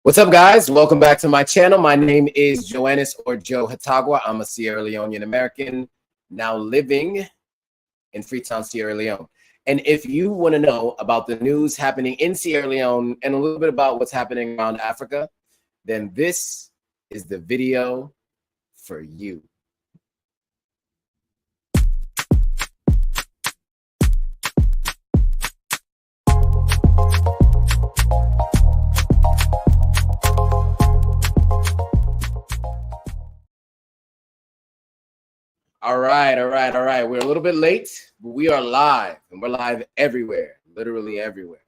What's up, guys? Welcome back to my channel. My name is Joannis or Joe Hatagwa. I'm a Sierra Leonean American now living in Freetown, Sierra Leone. And if you want to know about the news happening in Sierra Leone and a little bit about what's happening around Africa, then this is the video for you. All right. We're a little bit late, but we are live, and we're live everywhere, literally everywhere.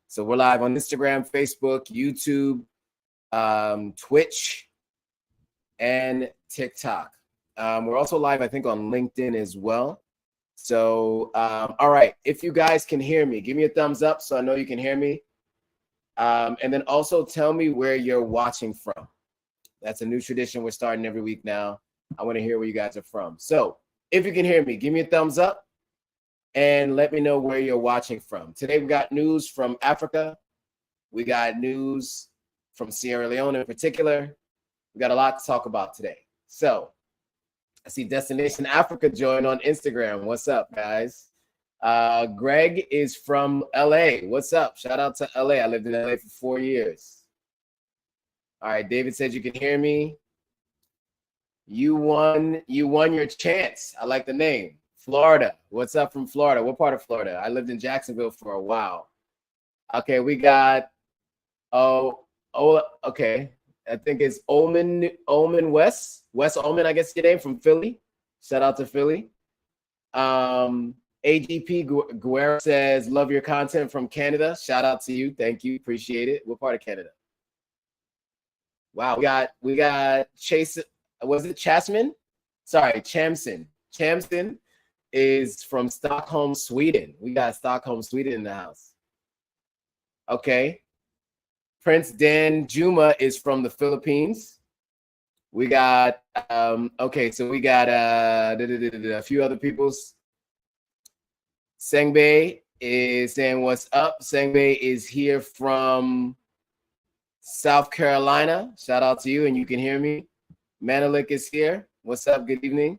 So we're live on Instagram, Facebook, YouTube, Twitch, and TikTok. We're also live, I think, on LinkedIn as well. So, all right, if you guys can hear me, give me a thumbs up so I know you can hear me. And then also tell me where you're watching from. That's a new tradition we're starting every week now. I want to hear where you guys are from. So if you can hear me, give me a thumbs up and let me know where you're watching from. Today, we got news from Africa. We got news from Sierra Leone in particular. We got a lot to talk about today. So I see Destination Africa join on Instagram. What's up, guys? Greg is from LA. What's up? Shout out to LA. I lived in LA for 4 years. All right, David said you can hear me. You won your chance. I like the name. Florida. What's up from Florida? What part of Florida? I lived in Jacksonville for a while. Okay, we got okay. I think it's Ullman West Ullman, I guess your name, from Philly. Shout out to Philly. AGP Guerra says, love your content from Canada. Shout out to you. Thank you. Appreciate it. What part of Canada? Wow, we got Chase. Was it Chasman? Sorry, Chamson. Chamson is from Stockholm, Sweden. We got Stockholm, Sweden in the house. Okay. Prince Dan Juma is from the Philippines. We got okay, so we got a few other people's. Sengbe is saying what's up. Sengbe is here from South Carolina. Shout out to you, and you can hear me. Manelik is here. What's up? Good evening.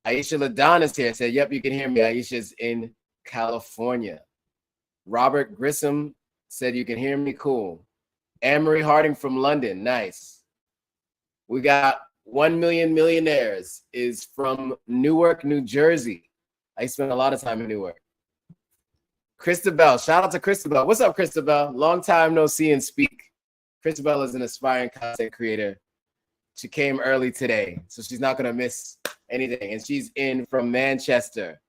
Aisha Ladon is here. Said, yep, you can hear me. Aisha's in California. Robert Grissom said you can hear me. Cool. Anne-Marie Harding from London. Nice. We got 1 Million Millionaires is from Newark, New Jersey. I spent a lot of time in Newark. Christabel. Shout out to Christabel. What's up, Christabel? Long time no see and speak. Christabel is an aspiring content creator. She came early today, so she's not going to miss anything. And she's in from Manchester,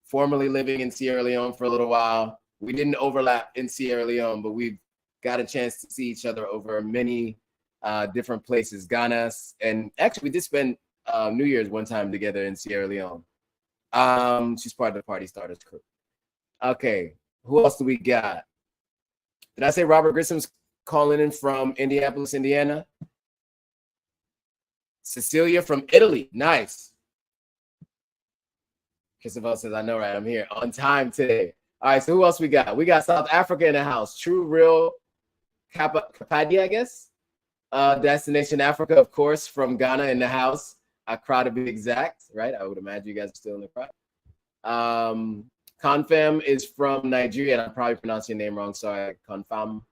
formerly living in Sierra Leone for a little while. We didn't overlap in Sierra Leone, but we've got a chance to see each other over many different places, Ghana. And actually, we did spend New Year's one time together in Sierra Leone. She's part of the Party Starters crew. Okay, who else do we got? Did I say Robert Grissom's calling in from Indianapolis, Indiana? Cecilia from Italy. Nice. Christopher says, I know, right? I'm here on time today. All right, so who else we got? We got South Africa in the house. True Real Kapadi, I guess. Destination Africa, of course, from Ghana in the house. Accra to be exact, right? I would imagine you guys are still in the crowd. Confirm is from Nigeria, and I'm probably pronouncing your name wrong. Sorry. Confirm,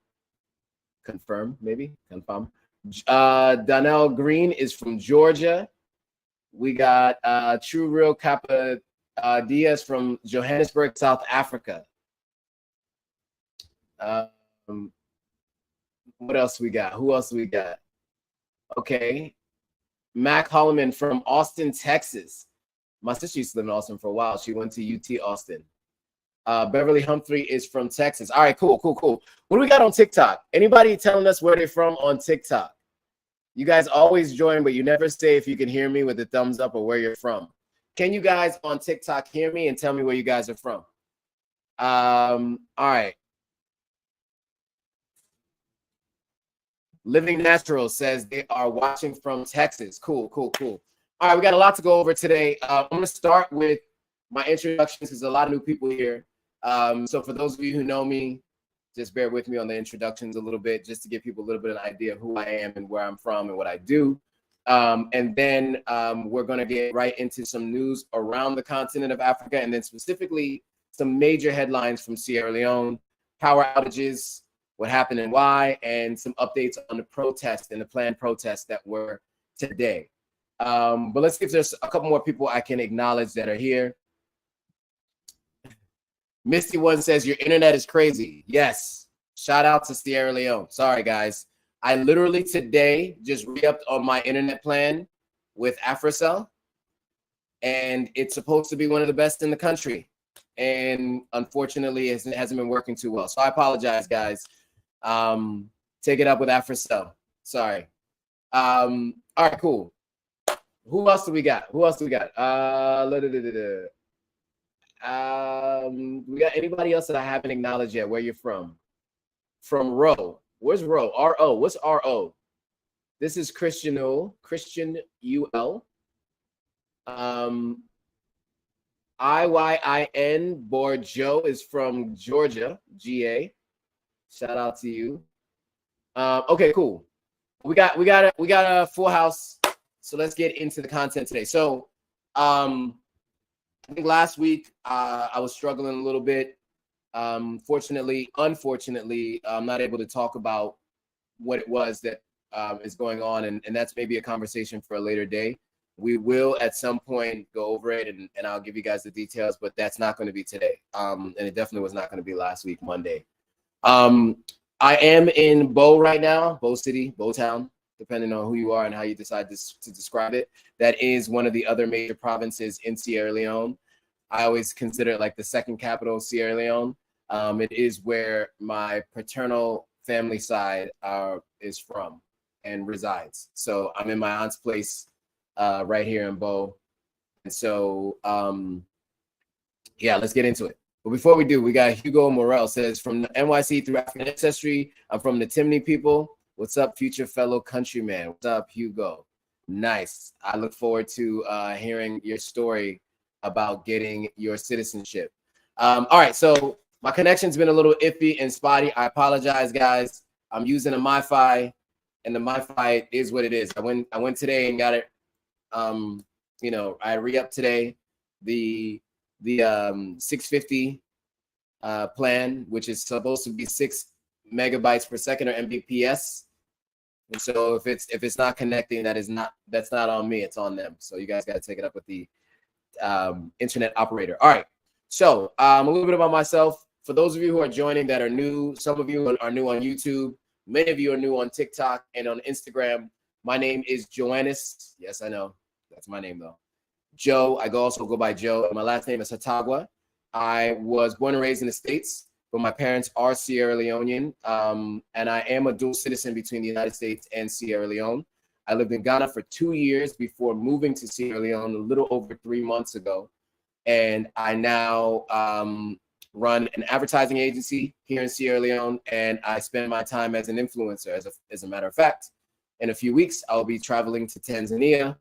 maybe. Confirm. Donnell Green is from Georgia. We got True Real Kappa Diaz from Johannesburg, South Africa. What else we got? Who else we got? Okay. Mac Holloman from Austin, Texas. My sister used to live in Austin for a while. She went to UT Austin. Beverly Humphrey is from Texas. All right, cool. What do we got on TikTok? Anybody telling us where they're from on TikTok? You guys always join, but you never say if you can hear me with a thumbs up or where you're from. Can you guys on TikTok hear me and tell me where you guys are from? All right. Living Natural says they are watching from Texas. Cool. All right, we got a lot to go over today. I'm going to start with my introductions because there's a lot of new people here. So for those of you who know me, Just bear with me on the introductions a little bit, just to give people a little bit of an idea of who I am and where I'm from and what I do. And then we're going to get right into some news around the continent of Africa, and then specifically some major headlines from Sierra Leone, power outages, what happened and why, and some updates on the protests and the planned protests that were today. But let's see if there's a couple more people I can acknowledge that are here. Misty One says, your internet is crazy. Yes. Shout out to Sierra Leone. Sorry, guys. I literally today just re-upped on my internet plan with Africell, and it's supposed to be one of the best in the country. And unfortunately, it hasn't been working too well. So I apologize, guys. Take it up with Africell. Sorry. All right, cool. Who else do we got? We got anybody else that I haven't acknowledged yet? Where you're from? From Ro. Where's Ro? R-O. What's R-O? This is Christian UL. IYIN Borjo is from Georgia, GA. Shout out to you. Okay, cool. We got a full house. So let's get into the content today. So I think last week I was struggling a little bit. Unfortunately, I'm not able to talk about what it was that is going on, and that's maybe a conversation for a later day. We will at some point go over it, and I'll give you guys the details, but that's not going to be today. And it definitely was not going to be last week, Monday. I am in Bo right now, Bo City, Bo Town, depending on who you are and how you decide to describe it. That is one of the other major provinces in Sierra Leone. I always consider it like the second capital of Sierra Leone. It is where my paternal family side is from and resides. So I'm in my aunt's place right here in Bo. And so, yeah, let's get into it. But before we do, we got Hugo Morel says, from the NYC through African ancestry, I'm from the Timney people. What's up, future fellow countryman? What's up, Hugo? Nice. I look forward to hearing your story about getting your citizenship. All right, so my connection's been a little iffy and spotty. I apologize, guys. I'm using a MiFi, and the MiFi is what it is. I went today and got it. I re-upped today the 650 plan, which is supposed to be 6 megabytes per second, or Mbps. And so if it's not connecting, that's not on me, it's on them. So you guys got to take it up with the internet operator. All right, so a little bit about myself. For those of you who are joining that are new, some of you are new on YouTube, many of you are new on TikTok and on Instagram. My name is Joannis. Yes, I know, that's my name though. Joe. I also go by Joe, and my last name is Hatagwa. I was born and raised in the States, but my parents are Sierra Leonean, and I am a dual citizen between the United States and Sierra Leone. I lived in Ghana for 2 years before moving to Sierra Leone a little over 3 months ago, and I now run an advertising agency here in Sierra Leone, and I spend my time as an influencer. As a matter of fact, in a few weeks, I'll be traveling to Tanzania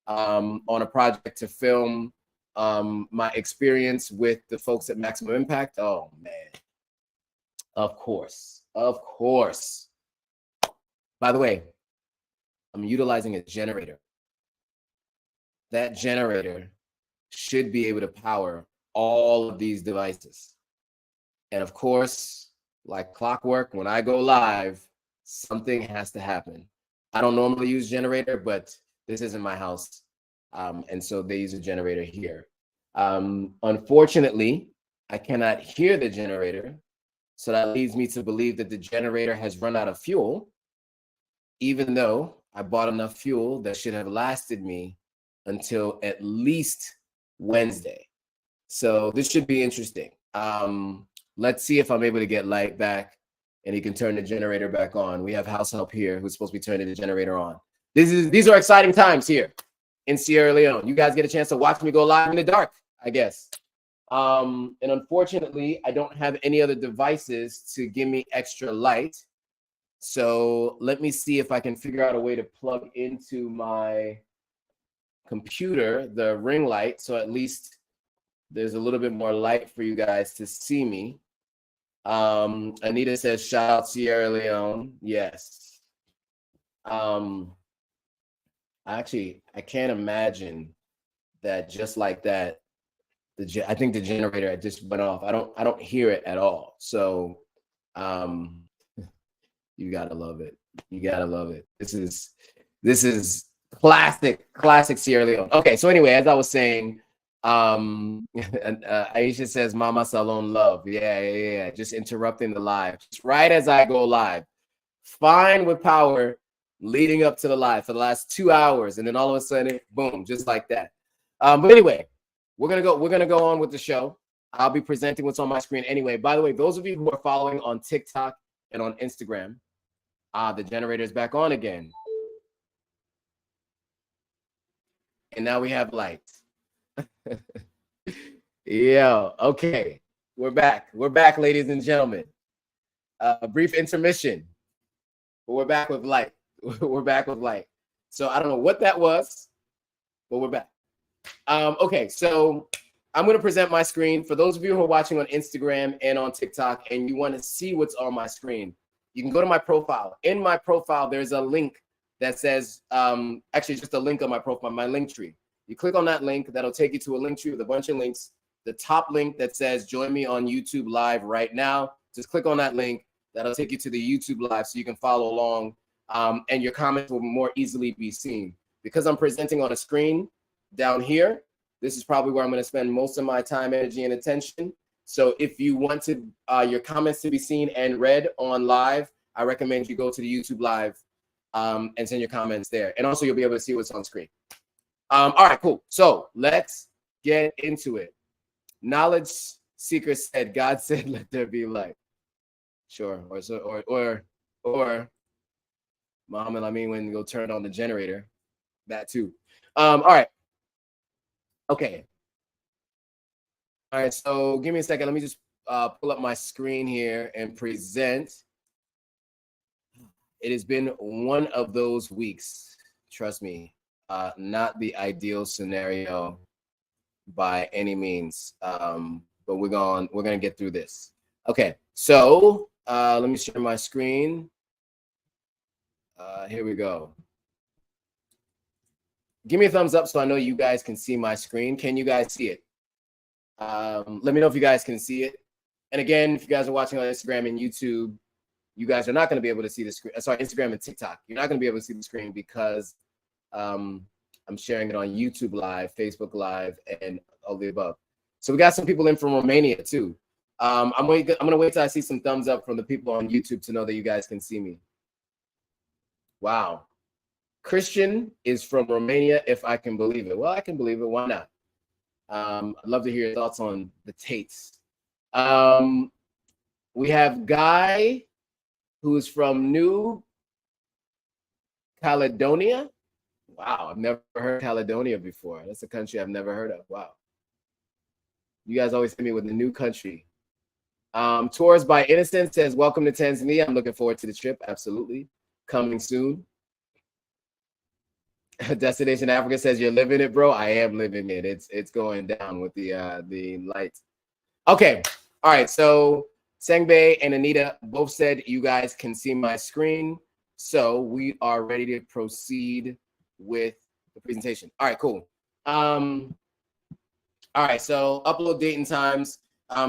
on a project to film my experience with the folks at Maximum Impact. Oh, man. Of course. By the way, I'm utilizing a generator. That generator should be able to power all of these devices. And of course, like clockwork, when I go live, something has to happen. I don't normally use generator, but this isn't my house. And so they use a generator here. Unfortunately, I cannot hear the generator. So that leads me to believe that the generator has run out of fuel, even though I bought enough fuel that should have lasted me until at least Wednesday. So this should be interesting. Let's see if I'm able to get light back and he can turn the generator back on. We have house help here who's supposed to be turning the generator on. These are exciting times here in Sierra Leone. You guys get a chance to watch me go live in the dark, I guess. And unfortunately, I don't have any other devices to give me extra light. So let me see if I can figure out a way to plug into my computer, the ring light, so at least there's a little bit more light for you guys to see me. Anita says, shout out Sierra Leone. Yes. Actually, I can't imagine that just like that. I think the generator just went off. I don't hear it at all. So, you gotta love it. You gotta love it. This is classic Sierra Leone. Okay, so anyway, as I was saying, Aisha says, "Mama Salon love." Yeah. Just interrupting the live, just right as I go live. Fine with power, leading up to the live for the last 2 hours, and then all of a sudden, boom, just like that. But anyway, we're gonna go on with the show. I'll be presenting what's on my screen anyway. By the way, those of you who are following on TikTok and on Instagram, the generator is back on again. And now we have lights. Yeah, okay. We're back. We're back, ladies and gentlemen. A brief intermission. But we're back with light. We're back with light. So I don't know what that was, but we're back. Okay, so I'm going to present my screen. For those of you who are watching on Instagram and on TikTok and you want to see what's on my screen, you can go to my profile. In my profile, there's a link that says, actually just a link on my profile, my link tree. You click on that link, that'll take you to a link tree with a bunch of links. The top link that says join me on YouTube live right now, just click on that link. That'll take you to the YouTube live so you can follow along, and your comments will more easily be seen. Because I'm presenting on a screen down here, this is probably where I'm going to spend most of my time, energy, and attention. So if you want to your comments to be seen and read on live, I recommend you go to the YouTube live and send your comments there. And also you'll be able to see what's on screen. All right, cool. So let's get into it. Knowledge seeker said, God said, let there be light. Sure. Or Muhammad, I mean, when you go turn on the generator, that too. All right. Okay. All right, so give me a second. Let me just pull up my screen here and present. It has been one of those weeks, trust me, not the ideal scenario by any means, but we're gonna get through this. Okay, so let me share my screen. Here we go. Give me a thumbs up so I know you guys can see my screen. Can you guys see it? Let me know if you guys can see it. And again, if you guys are watching on Instagram and YouTube, you guys are not going to be able to see the screen. Sorry, Instagram and TikTok. You're not going to be able to see the screen because I'm sharing it on YouTube Live, Facebook Live, and all the above. So we got some people in from Romania too. I'm going to wait till I see some thumbs up from the people on YouTube to know that you guys can see me. Wow. Christian is from Romania, if I can believe it. Well, I can believe it. Why not? I'd love to hear your thoughts on the Tates. We have Guy, who is from New Caledonia. Wow, I've never heard Caledonia before. That's a country I've never heard of. Wow. You guys always hit me with the new country. Tours by Innocent says, welcome to Tanzania. I'm looking forward to the trip. Absolutely. Coming soon. Destination Africa says, you're living it, bro. I am living it. It's going down with the lights. Okay. All right. So Sengbe and Anita both said you guys can see my screen. So we are ready to proceed with the presentation. All right, cool. All right, so upload date and times.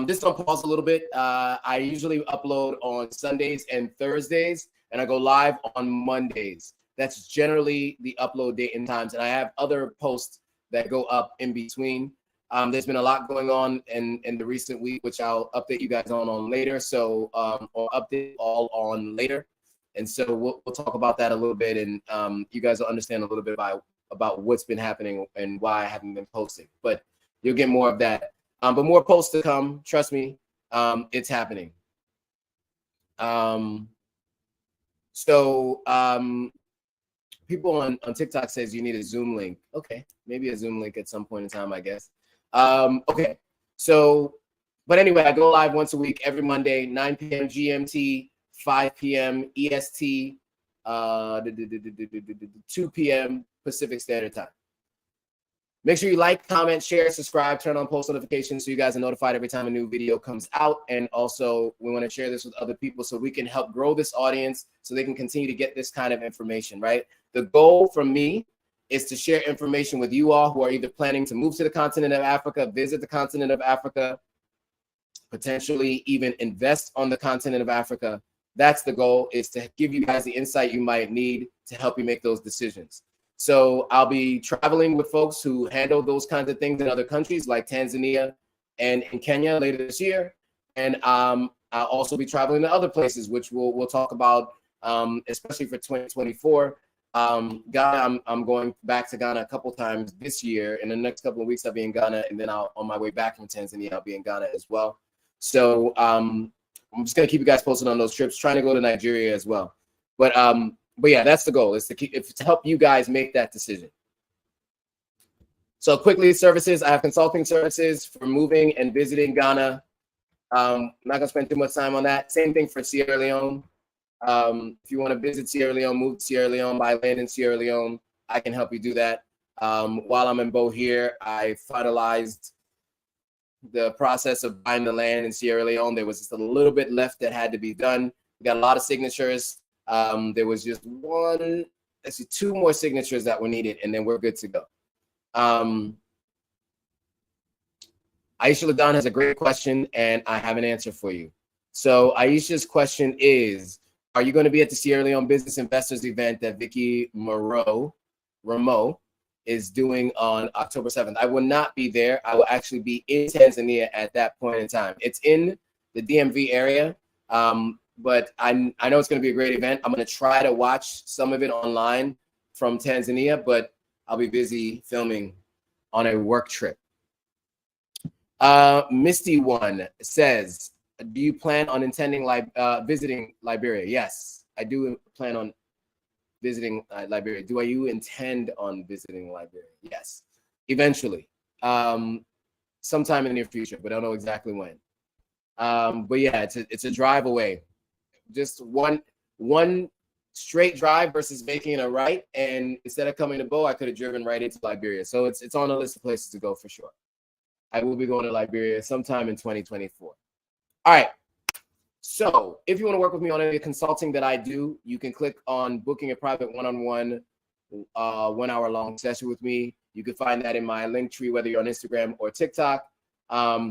This on pause a little bit. I usually upload on Sundays and Thursdays, and I go live on Mondays. That's generally the upload date and times. And I have other posts that go up in between. There's been a lot going on in the recent week, which I'll update you guys on later. So, or update all on later. And so we'll talk about that a little bit, and you guys will understand a little bit about what's been happening and why I haven't been posting. But you'll get more of that. But more posts to come. Trust me, it's happening. People on TikTok says you need a Zoom link. Okay, maybe a Zoom link at some point in time, I guess. Okay, so, but anyway, I go live once a week, every Monday, 9 p.m. GMT, 5 p.m. EST, 2 p.m. Pacific Standard Time. Make sure you like, comment, share, subscribe, turn on post notifications so you guys are notified every time a new video comes out. And also, we want to share this with other people so we can help grow this audience so they can continue to get this kind of information, right? The goal from me is to share information with you all who are either planning to move to the continent of Africa, visit the continent of Africa, potentially even invest on the continent of Africa. That's the goal, is to give you guys the insight you might need to help you make those decisions. So I'll be traveling with folks who handle those kinds of things in other countries like Tanzania and in Kenya later this year. And I'll also be traveling to other places, which we'll talk about, especially for 2024. Ghana, I'm going back to Ghana a couple times this year. In the next couple of weeks, I'll be in Ghana. And then on my way back from Tanzania, I'll be in Ghana as well. So I'm just going to keep you guys posted on those trips, trying to go to Nigeria as well. But yeah, that's the goal, is to help you guys make that decision. So quickly, services. I have consulting services for moving and visiting Ghana. I'm not going to spend too much time on that. Same thing for Sierra Leone. If you want to visit Sierra Leone, move to Sierra Leone, buy land in Sierra Leone, I can help you do that. While I'm in Bo here, I finalized the process of buying the land in Sierra Leone. There was just a little bit left that had to be done. We got a lot of signatures. There was just two more signatures that were needed, and then we're good to go. Aisha Ladan has a great question, and I have an answer for you. So Aisha's question is, are you going to be at the Sierra Leone Business Investors event that Vicky Rameau is doing on October 7th? I will not be there. I will actually be in Tanzania at that point in time. It's in the DMV area. But I know it's going to be a great event. I'm going to try to watch some of it online from Tanzania, but I'll be busy filming on a work trip. Misty One says, do you plan on visiting Liberia? Yes, I do plan on visiting Liberia. Do you intend on visiting Liberia? Yes, eventually, sometime in the near future, but I don't know exactly when. But yeah, it's a drive away. Just one straight drive versus making a right, and instead of coming to Bo, I could have driven right into Liberia. So it's on the list of places to go for sure. I will be going to Liberia sometime in 2024. All right. So if you want to work with me on any consulting that I do, you can click on booking a private one-on-one 1 hour long session with me. You can find that in my link tree, whether you're on Instagram or TikTok.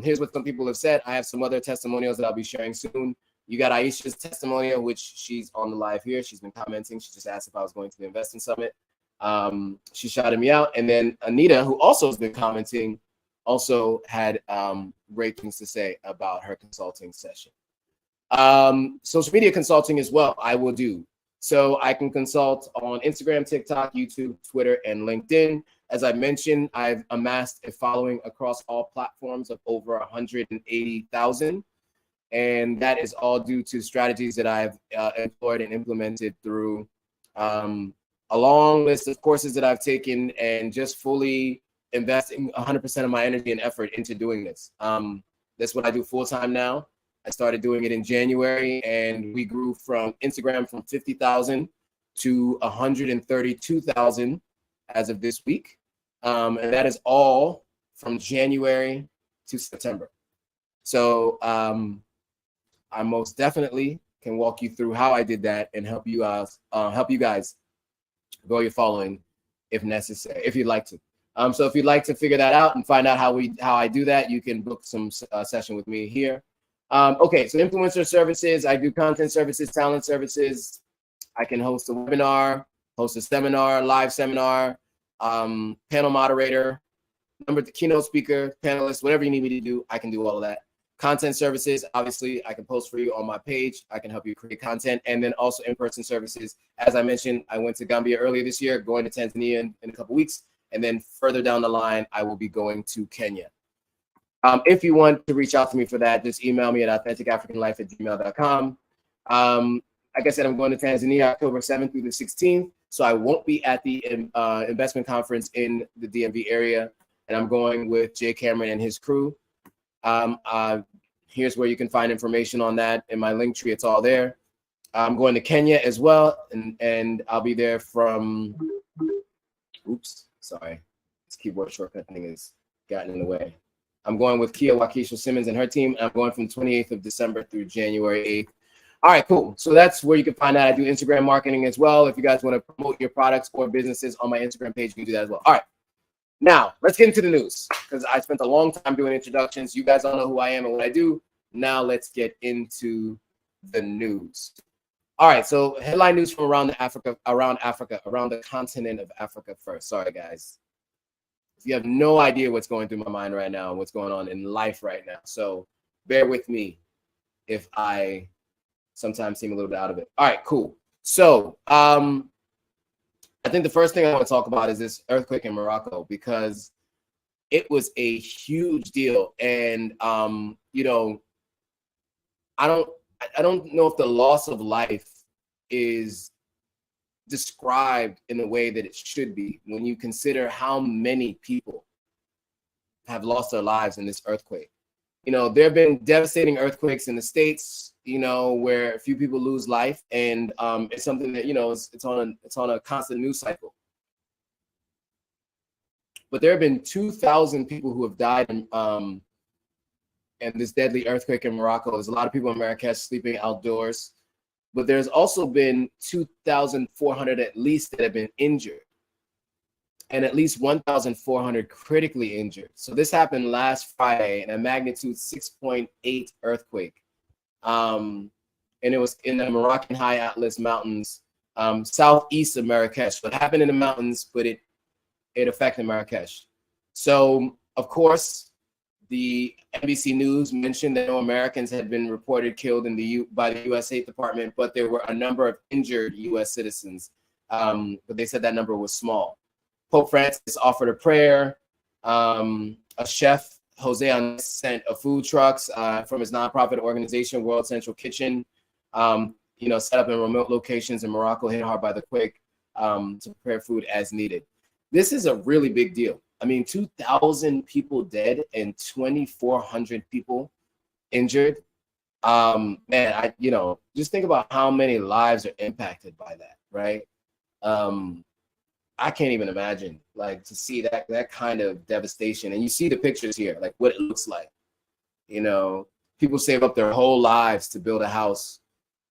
Here's what some people have said. I have some other testimonials that I'll be sharing soon. You got Aisha's testimonial, which she's on the live here. She's been commenting. She just asked if I was going to the Investing Summit. She shouted me out. And then Anita, who also has been commenting, also had great things to say about her consulting session. Social media consulting as well, I will do. So I can consult on Instagram, TikTok, YouTube, Twitter, and LinkedIn. As I mentioned, I've amassed a following across all platforms of over 180,000. And that is all due to strategies that I've employed and implemented through a long list of courses that I've taken, and just fully investing 100% of my energy and effort into doing this. That's what I do full time now. I started doing it in January, and we grew from Instagram from 50,000 to 132,000 as of this week. And that is all from January to September. So I most definitely can walk you through how I did that and help you guys grow your following if necessary, if you'd like to. So if you'd like to figure that out and find out how I do that, you can book some session with me here. Okay, so influencer services, I do content services, talent services. I can host a webinar, host a seminar, live seminar, panel moderator, keynote speaker, panelist, whatever you need me to do, I can do all of that. Content services, obviously, I can post for you on my page. I can help you create content. And then also in-person services. As I mentioned, I went to Gambia earlier this year, going to Tanzania in a couple weeks. And then further down the line, I will be going to Kenya. If you want to reach out to me for that, just email me at authenticafricanlife@gmail.com. Like I said, I'm going to Tanzania October 7th through the 16th. So I won't be at the investment conference in the DMV area. And I'm going with Jay Cameron and his crew. Here's where you can find information on that in my link tree. It's all there. I'm going to Kenya as well, and I'll be there from. Oops, sorry. This keyboard shortcut thing has gotten in the way. I'm going with Kia Waukesha Simmons and her team. I'm going from 28th of December through January 8th. All right, cool. So that's where you can find out. I do Instagram marketing as well. If you guys want to promote your products or businesses on my Instagram page, you can do that as well. All right. Now, let's get into the news because I spent a long time doing introductions. You guys all know who I am and what I do. Now let's get into the news. All right, so headline news from around the continent of Africa first. Sorry, guys. If you have no idea what's going through my mind right now and what's going on in life right now. So bear with me if I sometimes seem a little bit out of it. All right, cool. So I think the first thing I want to talk about is this earthquake in Morocco because it was a huge deal. And, you know, I don't know if the loss of life is described in the way that it should be when you consider how many people have lost their lives in this earthquake. You know, there have been devastating earthquakes in the States, you know, where a few people lose life, and it's something that, you know, it's on a constant news cycle. But there have been 2,000 people who have died in this deadly earthquake in Morocco. There's a lot of people in Marrakesh sleeping outdoors. But there's also been 2,400 at least that have been injured and at least 1,400 critically injured. So this happened last Friday in a magnitude 6.8 earthquake. And it was in the Moroccan High Atlas Mountains, southeast of Marrakesh. So it happened in the mountains, but it affected Marrakesh. So, of course, the NBC News mentioned that no Americans had been reported killed by the U.S. State Department, but there were a number of injured U.S. citizens. But they said that number was small. Pope Francis offered a prayer. A chef, Jose Andres, sent a food trucks from his nonprofit organization, World Central Kitchen, you know, set up in remote locations in Morocco hit hard by the quake to prepare food as needed. This is a really big deal. I mean, 2,000 people dead and 2,400 people injured. Man, you know, just think about how many lives are impacted by that, right? I can't even imagine, like, to see that kind of devastation. And you see the pictures here, like what it looks like. You know, people save up their whole lives to build a house,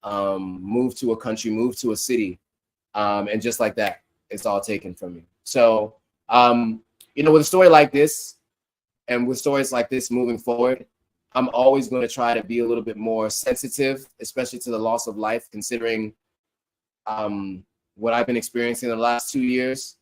move to a country, move to a city, and just like that, it's all taken from you. So, you know, with a story like this and with stories like this moving forward, I'm always going to try to be a little bit more sensitive, especially to the loss of life, considering what I've been experiencing in the last 2 years.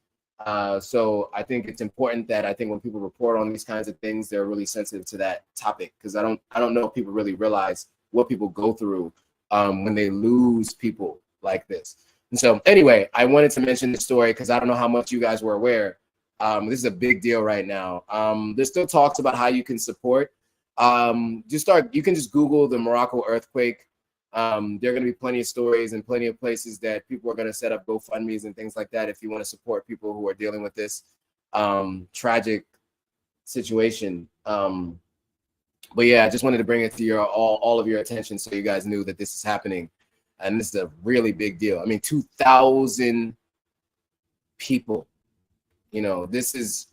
So I think it's important that I think when people report on these kinds of things, they're really sensitive to that topic, because I don't know if people really realize what people go through when they lose people like this. And so anyway, I wanted to mention this story because I don't know how much you guys were aware. This is a big deal right now. There's still talks about how you can support. You can just Google the Morocco earthquake. There are going to be plenty of stories and plenty of places that people are going to set up GoFundMes and things like that if you want to support people who are dealing with this tragic situation. But yeah, I just wanted to bring it to your all of your attention so you guys knew that this is happening. And this is a really big deal. I mean, 2,000 people. You know, this is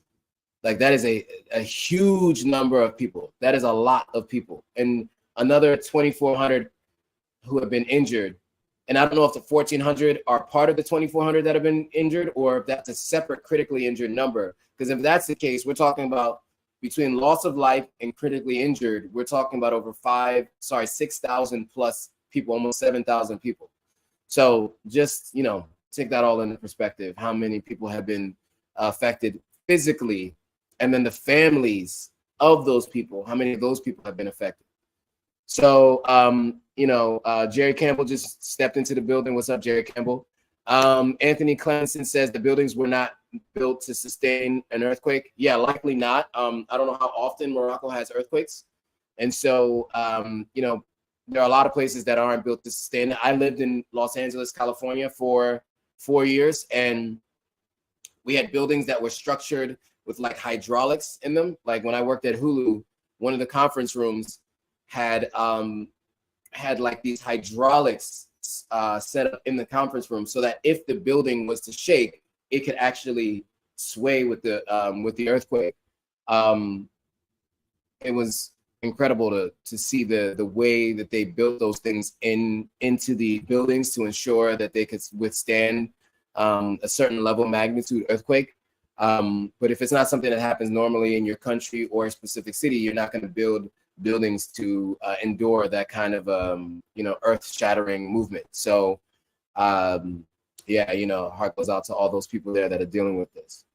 like, that is a huge number of people. That is a lot of people. And another 2,400 who have been injured. And I don't know if the 1,400 are part of the 2,400 that have been injured, or if that's a separate critically injured number. Because if that's the case, we're talking about between loss of life and critically injured, we're talking about over 6,000 plus people, almost 7,000 people. So just, you know, take that all into perspective, how many people have been affected physically, and then the families of those people, how many of those people have been affected. So, you know, Jerry Campbell just stepped into the building. What's up, Jerry Campbell? Anthony Clemson says the buildings were not built to sustain an earthquake. Yeah, likely not. I don't know how often Morocco has earthquakes. And so, you know, there are a lot of places that aren't built to sustain it. I lived in Los Angeles, California for 4 years, and we had buildings that were structured with like hydraulics in them. Like when I worked at Hulu, one of the conference rooms had like these hydraulics set up in the conference room so that if the building was to shake, it could actually sway with the earthquake. It was incredible to see the way that they built those things into the buildings to ensure that they could withstand a certain level magnitude earthquake. But if it's not something that happens normally in your country or a specific city, you're not going to build buildings to endure that kind of earth-shattering movement. So yeah, heart goes out to all those people there that are dealing with this.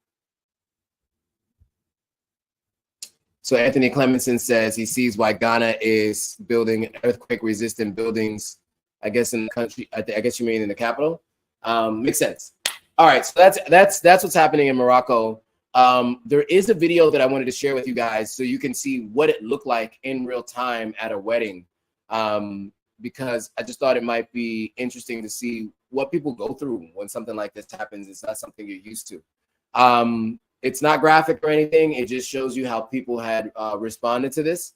So Anthony Clemenson says he sees why Ghana is building earthquake-resistant buildings, I guess in the country. I guess you mean in the capital. Makes sense. All right, so that's what's happening in Morocco. There is a video that I wanted to share with you guys so you can see what it looked like in real time at a wedding, because I just thought it might be interesting to see what people go through when something like this happens. It's not something you're used to. It's not graphic or anything. It just shows you how people had responded to this.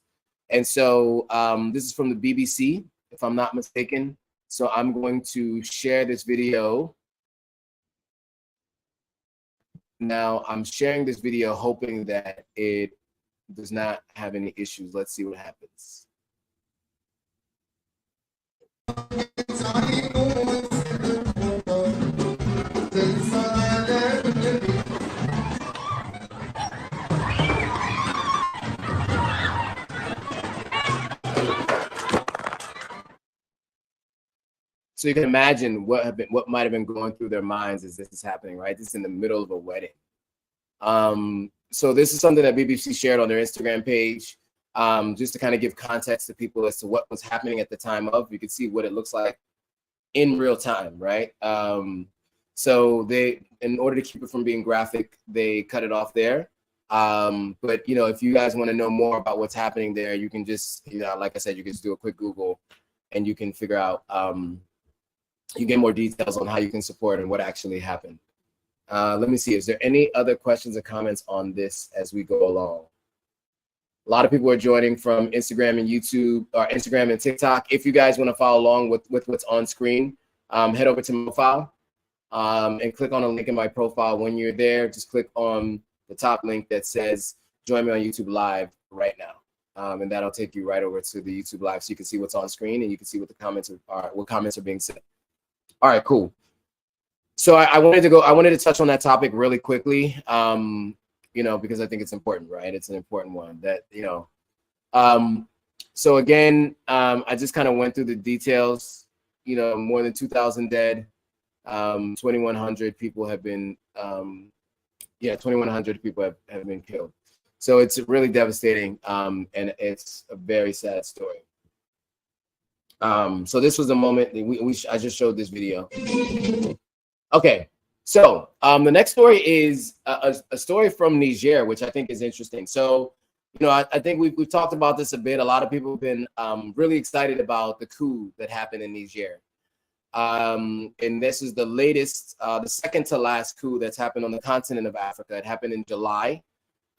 And so this is from the BBC, if I'm not mistaken. So I'm going to share this video. Now I'm sharing this video hoping that it does not have any issues. Let's see what happens. So you can imagine what might have been going through their minds as this is happening, right? This is in the middle of a wedding. So this is something that BBC shared on their Instagram page, just to kind of give context to people as to what was happening at the time of. You can see what it looks like in real time, right? So they, in order to keep it from being graphic, they cut it off there. But if you guys want to know more about what's happening there, you can just, like I said, you can just do a quick Google and you can figure out, you get more details on how you can support and what actually happened. Let me see, is there any other questions or comments on this as we go along? A lot of people are joining from Instagram and YouTube, or Instagram and TikTok. If you guys want to follow along with what's on screen, head over to my profile and click on a link in my profile. When you're there, just click on the top link that says join me on YouTube Live right now. And that'll take you right over to the YouTube Live so you can see what's on screen and you can see what the comments are, what comments are being said. All right, cool. So I wanted to touch on that topic really quickly, because I think it's important, right? It's an important one that, so again, I just kind of went through the details, more than 2,000 dead, 2,100 people have been, 2,100 people have been killed. So it's really devastating, and it's a very sad story. So this was the moment that I just showed this video. Okay, so the next story is a story from Niger, which I think is interesting. So, I think we've talked about this a bit. A lot of people have been really excited about the coup that happened in Niger. And this is the latest, the second to last coup that's happened on the continent of Africa. It happened in July.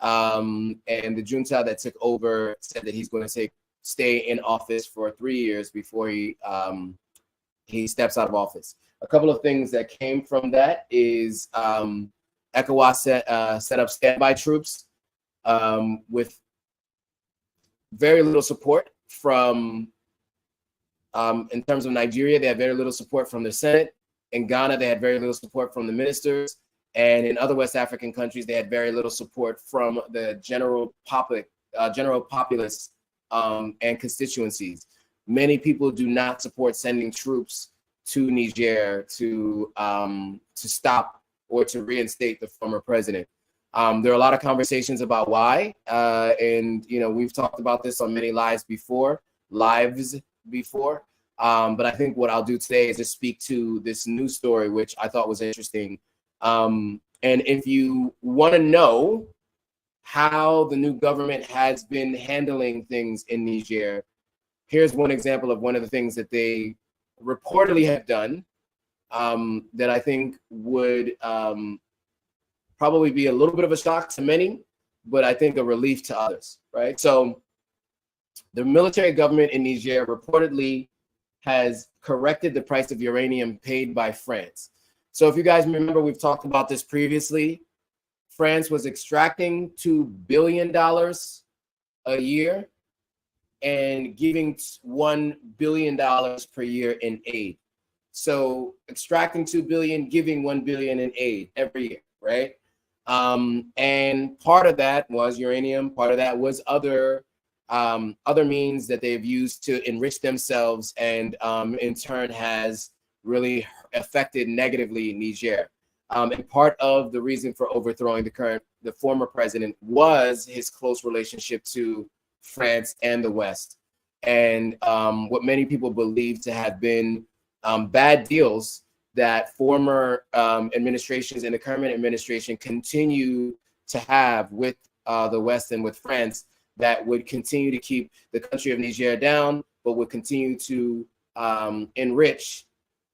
And the junta that took over said that he's going to stay in office for 3 years before he steps out of office. A couple of things that came from that is ECOWAS set up standby troops with very little support from, in terms of Nigeria, they had very little support from the Senate. In Ghana, they had very little support from the ministers. And in other West African countries, they had very little support from the general populace and constituencies. Many people do not support sending troops to Niger to stop or to reinstate the former president. There are a lot of conversations about why, and we've talked about this on many lives before. But I think what I'll do today is just speak to this news story, which I thought was interesting. And if you want to know how the new government has been handling things in Niger, here's one example of one of the things that they reportedly have done that I think would probably be a little bit of a shock to many, but I think a relief to others, right? So the military government in Niger reportedly has corrected the price of uranium paid by France. So if you guys remember, we've talked about this previously. France was extracting $2 billion a year and giving $1 billion per year in aid. So extracting 2 billion, giving 1 billion in aid every year, right? And part of that was uranium. Part of that was other means that they've used to enrich themselves, and in turn has really affected negatively Niger. And part of the reason for overthrowing the former president was his close relationship to France and the West, and what many people believe to have been bad deals that former administrations and the current administration continue to have with the West and with France, that would continue to keep the country of Niger down, but would continue to enrich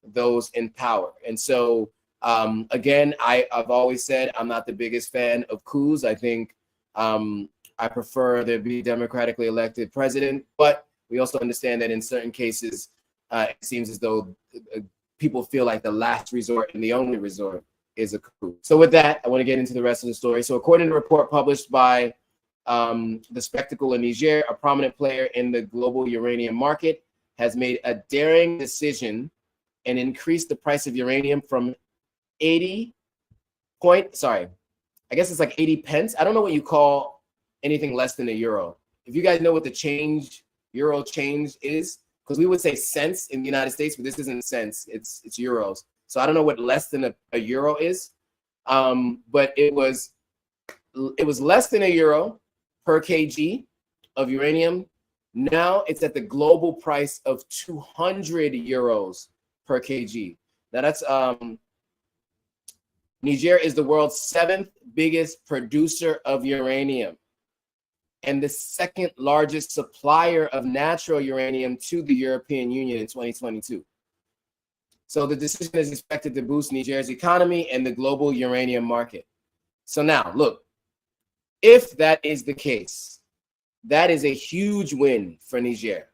those in power. And so, again, I've always said I'm not the biggest fan of coups. I think I prefer there be a democratically elected president, but we also understand that in certain cases, it seems as though people feel like the last resort and the only resort is a coup. So with that, I want to get into the rest of the story. So according to a report published by The Spectacle in Niger, a prominent player in the global uranium market has made a daring decision and increased the price of uranium from 80 I guess it's like 80 pence. I don't know what you call anything less than a euro. If you guys know what the euro change is, because we would say cents in the United States, but this isn't cents, it's euros. So I don't know what less than a euro is, but it was less than a euro per kg of uranium. Now it's at the global price of 200 euros per kg. Now that's Niger is the world's 7th biggest producer of uranium and the 2nd largest supplier of natural uranium to the European Union in 2022. So the decision is expected to boost Niger's economy and the global uranium market. So now, look, if that is the case, that is a huge win for Niger,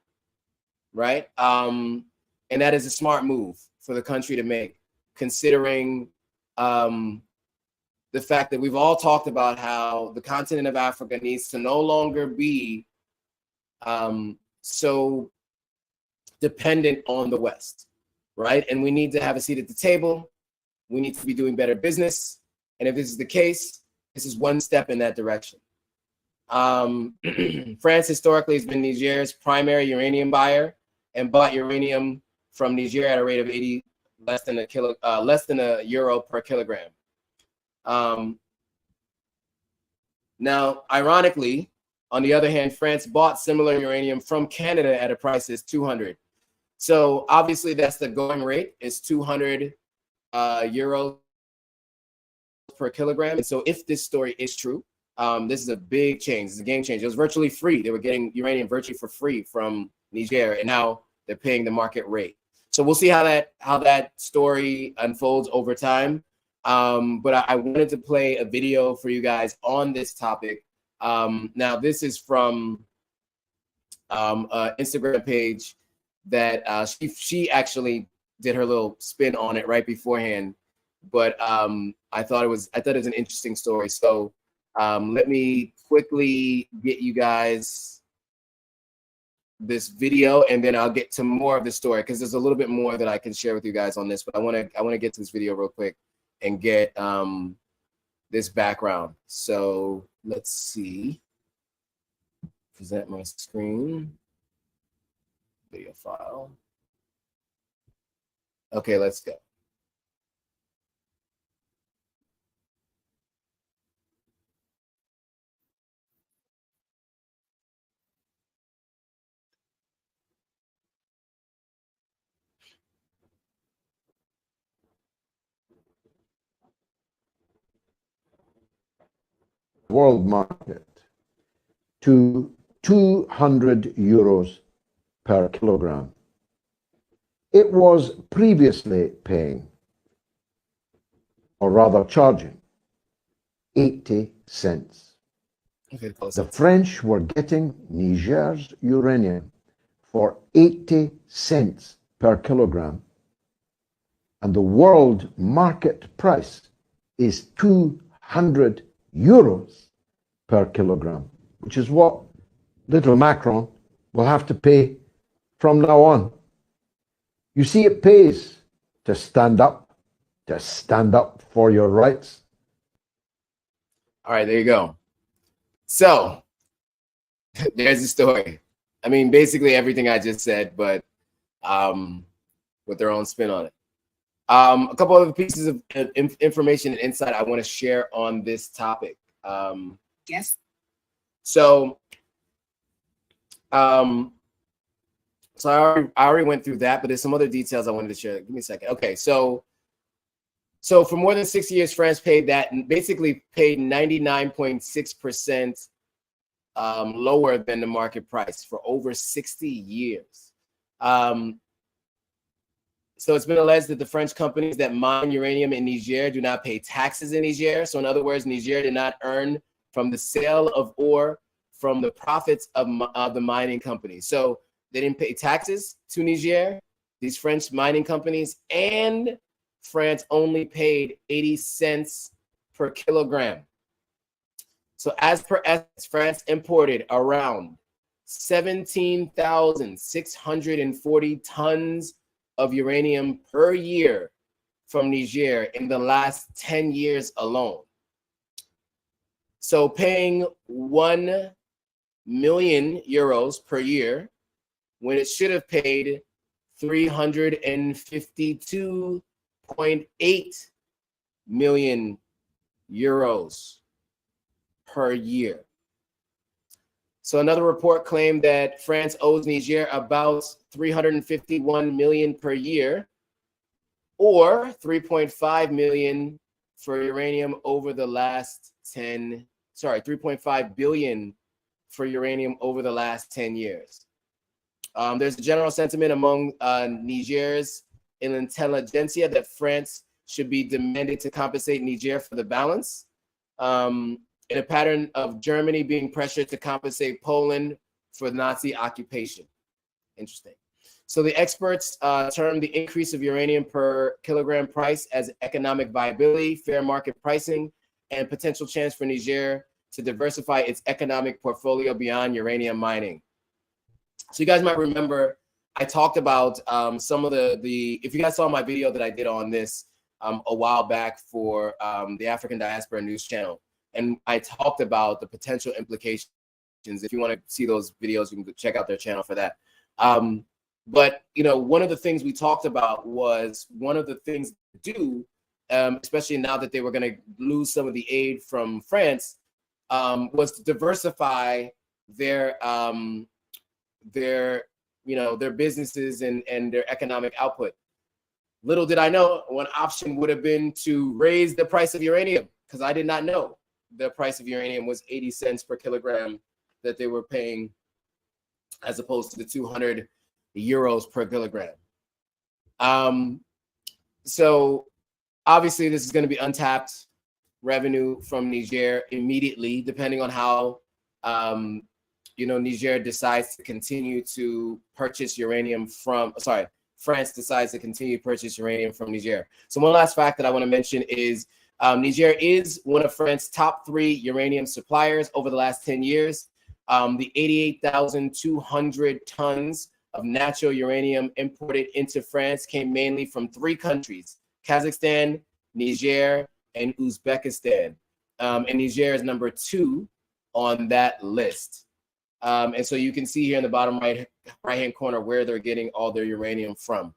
right? And that is a smart move for the country to make, considering the fact that we've all talked about how the continent of Africa needs to no longer be so dependent on the West, right? And we need to have a seat at the table. We need to be doing better business. And if this is the case, this is one step in that direction. France historically has been Niger's primary uranium buyer and bought uranium from Niger at a rate of less than a euro per kilogram. Now, ironically, on the other hand, France bought similar uranium from Canada at a price that's 200. So obviously that's the going rate, is 200 euros per kilogram. And so if this story is true, this is a big change. It's a game changer. It was virtually free. They were getting uranium virtually for free from Niger, and now they're paying the market rate. So we'll see how that story unfolds over time. But I wanted to play a video for you guys on this topic. Now, this is from an Instagram page that she actually did her little spin on it right beforehand. But I thought it was an interesting story. So let me quickly get you guys this video, and then I'll get to more of the story, because there's a little bit more that I can share with you guys on this. But I want to get to this video real quick and get this background. So let's see. Present my screen. Video file. Okay, let's go. World market to 200 euros per kilogram. It was previously paying, or rather charging, 80 cents. Okay, the French were getting Niger's uranium for 80 cents per kilogram, and the world market price is 200 euros per kilogram, which is what little Macron will have to pay from now on. You see, it pays to stand up for your rights. All right, there you go. So there's the story. I mean, basically everything I just said, but with their own spin on it. A couple other pieces of information and insight I want to share on this topic. Yes. So, so I already went through that, but there's some other details I wanted to share. Give me a second. Okay, so for more than 6 years, France basically paid 99.6% lower than the market price for over 60 years. So it's been alleged that the French companies that mine uranium in Niger do not pay taxes in Niger. So in other words, Niger did not earn from the sale of ore from the profits of the mining company. So they didn't pay taxes to Niger, these French mining companies, and France only paid 80 cents per kilogram. So as per estimates, France imported around 17,640 tons of uranium per year from Niger in the last 10 years alone. So paying 1 million euros per year when it should have paid 352.8 million euros per year. So another report claimed that France owes Niger about 351 million per year, or 3.5 million for uranium over the last 3.5 billion for uranium over the last 10 years. There's a general sentiment among Niger's intelligentsia that France should be demanded to compensate Niger for the balance. In a pattern of Germany being pressured to compensate Poland for the Nazi occupation. Interesting. So the experts term the increase of uranium per kilogram price as economic viability, fair market pricing, and potential chance for Niger to diversify its economic portfolio beyond uranium mining. So you guys might remember I talked about some of the if you guys saw my video that I did on this a while back for the African Diaspora News Channel. And I talked about the potential implications. If you want to see those videos, you can check out their channel for that. But, you know, one of the things we talked about was one of the things to do, especially now that they were going to lose some of the aid from France, was to diversify their businesses and their economic output. Little did I know, one option would have been to raise the price of uranium, because I did not know the price of uranium was 80 cents per kilogram that they were paying, as opposed to the 200 euros per kilogram. So obviously this is going to be untapped revenue from Niger immediately, depending on how Niger decides to continue to purchase uranium from, France decides to continue to purchase uranium from Niger. So one last fact that I want to mention is Niger is one of France's top 3 uranium suppliers over the last 10 years. The 88,200 tons of natural uranium imported into France came mainly from 3 countries: Kazakhstan, Niger, and Uzbekistan. And Niger is number 2 on that list. And so you can see here in the bottom right-hand corner where they're getting all their uranium from.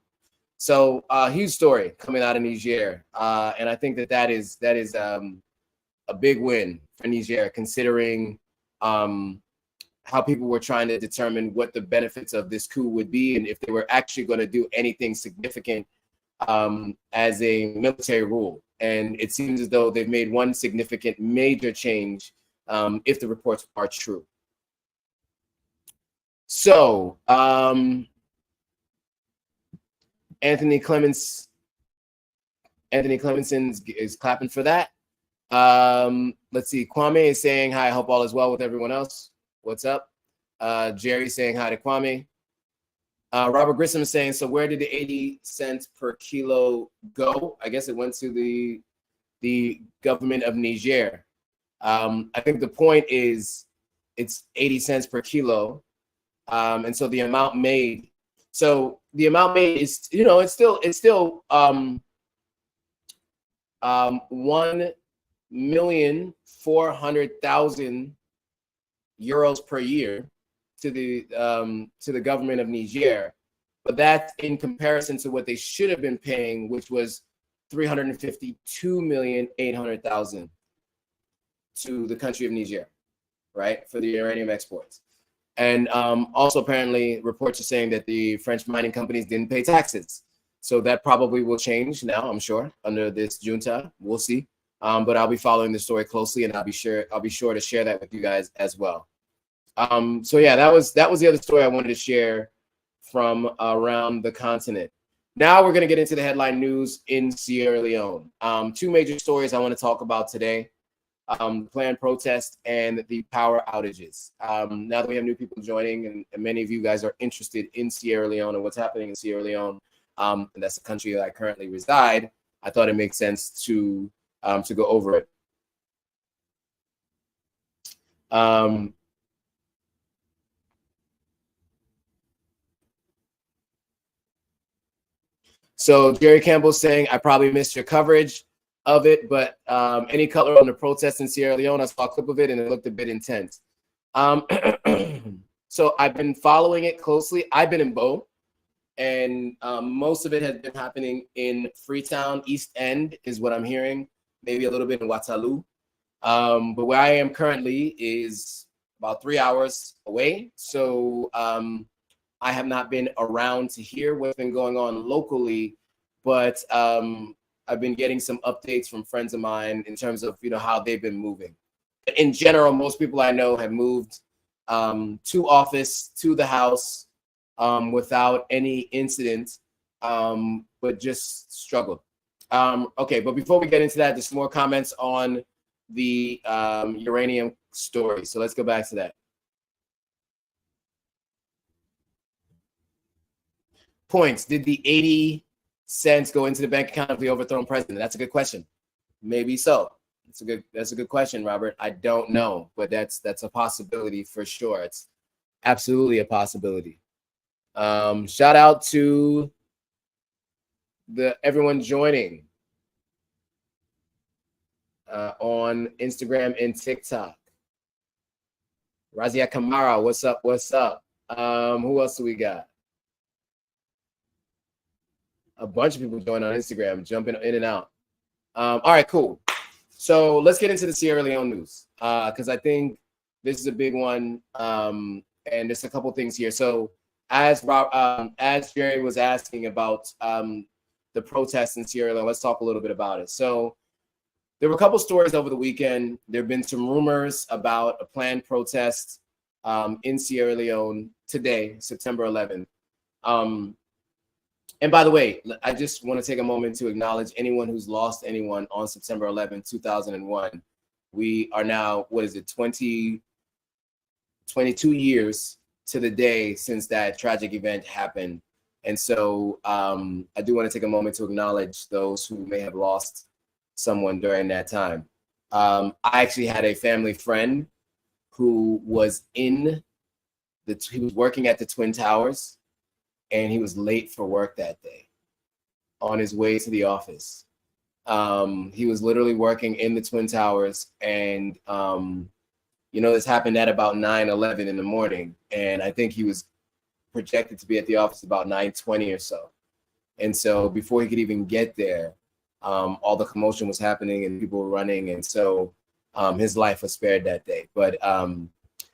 So huge story coming out of Niger, and I think that is a big win for Niger, considering how people were trying to determine what the benefits of this coup would be, and if they were actually going to do anything significant as a military rule. And it seems as though they've made one significant major change, if the reports are true. So Anthony Clemenson is clapping for that. Let's see. Kwame is saying hi. I hope all is well with everyone else. What's up? Jerry saying hi to Kwame. Robert Grissom is saying, so where did the 80 cents per kilo go? I guess it went to the government of Niger. I think the point is it's 80 cents per kilo. And so the amount made, is, it's still 1,400,000 euros per year to the government of Niger. But that's in comparison to what they should have been paying, which was 352,800,000 to the country of Niger, right, for the uranium exports. And also, apparently, reports are saying that the French mining companies didn't pay taxes. So that probably will change now, I'm sure, under this junta. We'll see. But I'll be following the story closely, and I'll be sure to share that with you guys as well. So yeah, that was the other story I wanted to share from around the continent. Now we're going to get into the headline news in Sierra Leone. Two major stories I want to talk about today. Planned protest and the power outages. Now that we have new people joining, and many of you guys are interested in Sierra Leone and what's happening in Sierra Leone, and that's the country that I currently reside, I thought it makes sense to go over it. So Jerry Campbell's saying, I probably missed your coverage of it, but any color on the protest in Sierra Leone? I saw a clip of it and it looked a bit intense. So I've been following it closely. I've been in Bo, and most of it has been happening in Freetown. East End is what I'm hearing, maybe a little bit in Waterloo. But where I am currently is about 3 hours away. So I have not been around to hear what's been going on locally, but I've been getting some updates from friends of mine in terms of how they've been moving. In general, most people I know have moved to office, to the house, without any incident, but just struggled. Okay, but before we get into that, there's some more comments on the uranium story. So let's go back to that. Points. Did the 80 cents go into the bank account of the overthrown president? That's a good question. Maybe so. That's a good question, Robert. I don't know, but that's a possibility for sure. It's absolutely a possibility. Shout out to everyone joining on Instagram and TikTok. Razia Kamara, what's up? What's up? Who else do we got? A bunch of people join on Instagram, jumping in and out. All right, cool. So let's get into the Sierra Leone news, because I think this is a big one, and there's a couple things here. So as Jerry was asking about the protests in Sierra Leone, let's talk a little bit about it. So there were a couple stories over the weekend. There have been some rumors about a planned protest in Sierra Leone today, September 11th. And by the way, I just want to take a moment to acknowledge anyone who's lost anyone on September 11th, 2001. We are now, 22 years to the day since that tragic event happened. And so I do want to take a moment to acknowledge those who may have lost someone during that time. I actually had a family friend who was he was working at the Twin Towers, and he was late for work that day on his way to the office. He was literally working in the Twin Towers, and this happened at about 9:11 in the morning, and I think he was projected to be at the office about 9:20 or so. And so before he could even get there, all the commotion was happening and people were running, and so his life was spared that day. But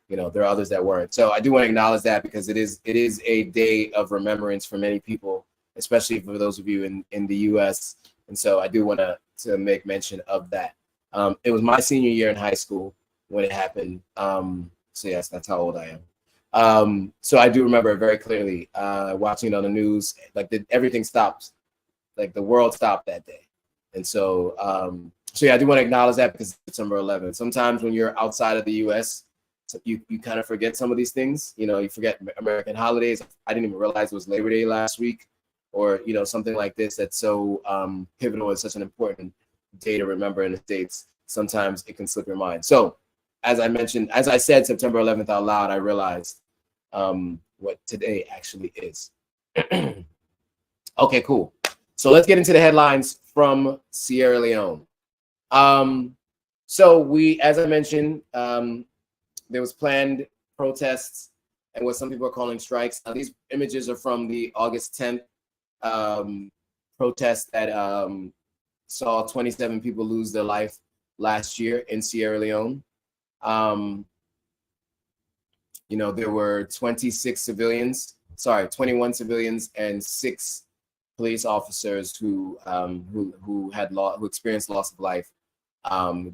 there are others that weren't. So I do want to acknowledge that, because it is a day of remembrance for many people, especially for those of you in the U.S. And so I do want to make mention of that. It was my senior year in high school when it happened. So yes, that's how old I am. So I do remember it very clearly, watching it on the news. Like everything stopped, like the world stopped that day. And so yeah, I do want to acknowledge that, because it's September 11th. Sometimes when you're outside of the U.S., so you kind of forget some of these things. You forget American holidays. I didn't even realize it was Labor Day last week, or something like this that's so pivotal and such an important day to remember in the States. sometimes it can slip your mind. So as I mentioned, as I said September 11th out loud, I realized what today actually is. Okay, cool. So let's get into the headlines from Sierra Leone. So as I mentioned, there was planned protests and what some people are calling strikes. Now, these images are from the August 10th protest that saw 27 people lose their life last year in Sierra Leone. There were 21 civilians and 6 police officers who experienced loss of life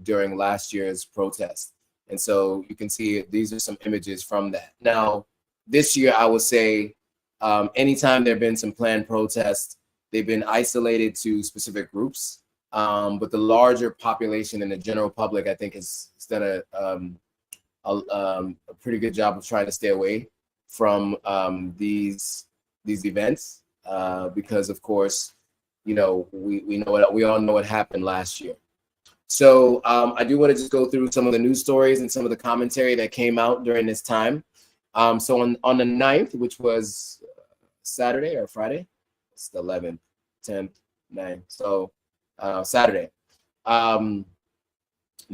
during last year's protest. And so you can see these are some images from that. Now, this year, I would say anytime there have been some planned protests, they've been isolated to specific groups. But the larger population and the general public, I think, has done a pretty good job of trying to stay away from these events because, of course, we all know what happened last year. So I do want to just go through some of the news stories and some of the commentary that came out during this time. So on the 9th, which was Saturday or Friday, it's the 11th, 10th, 9th. So Saturday, the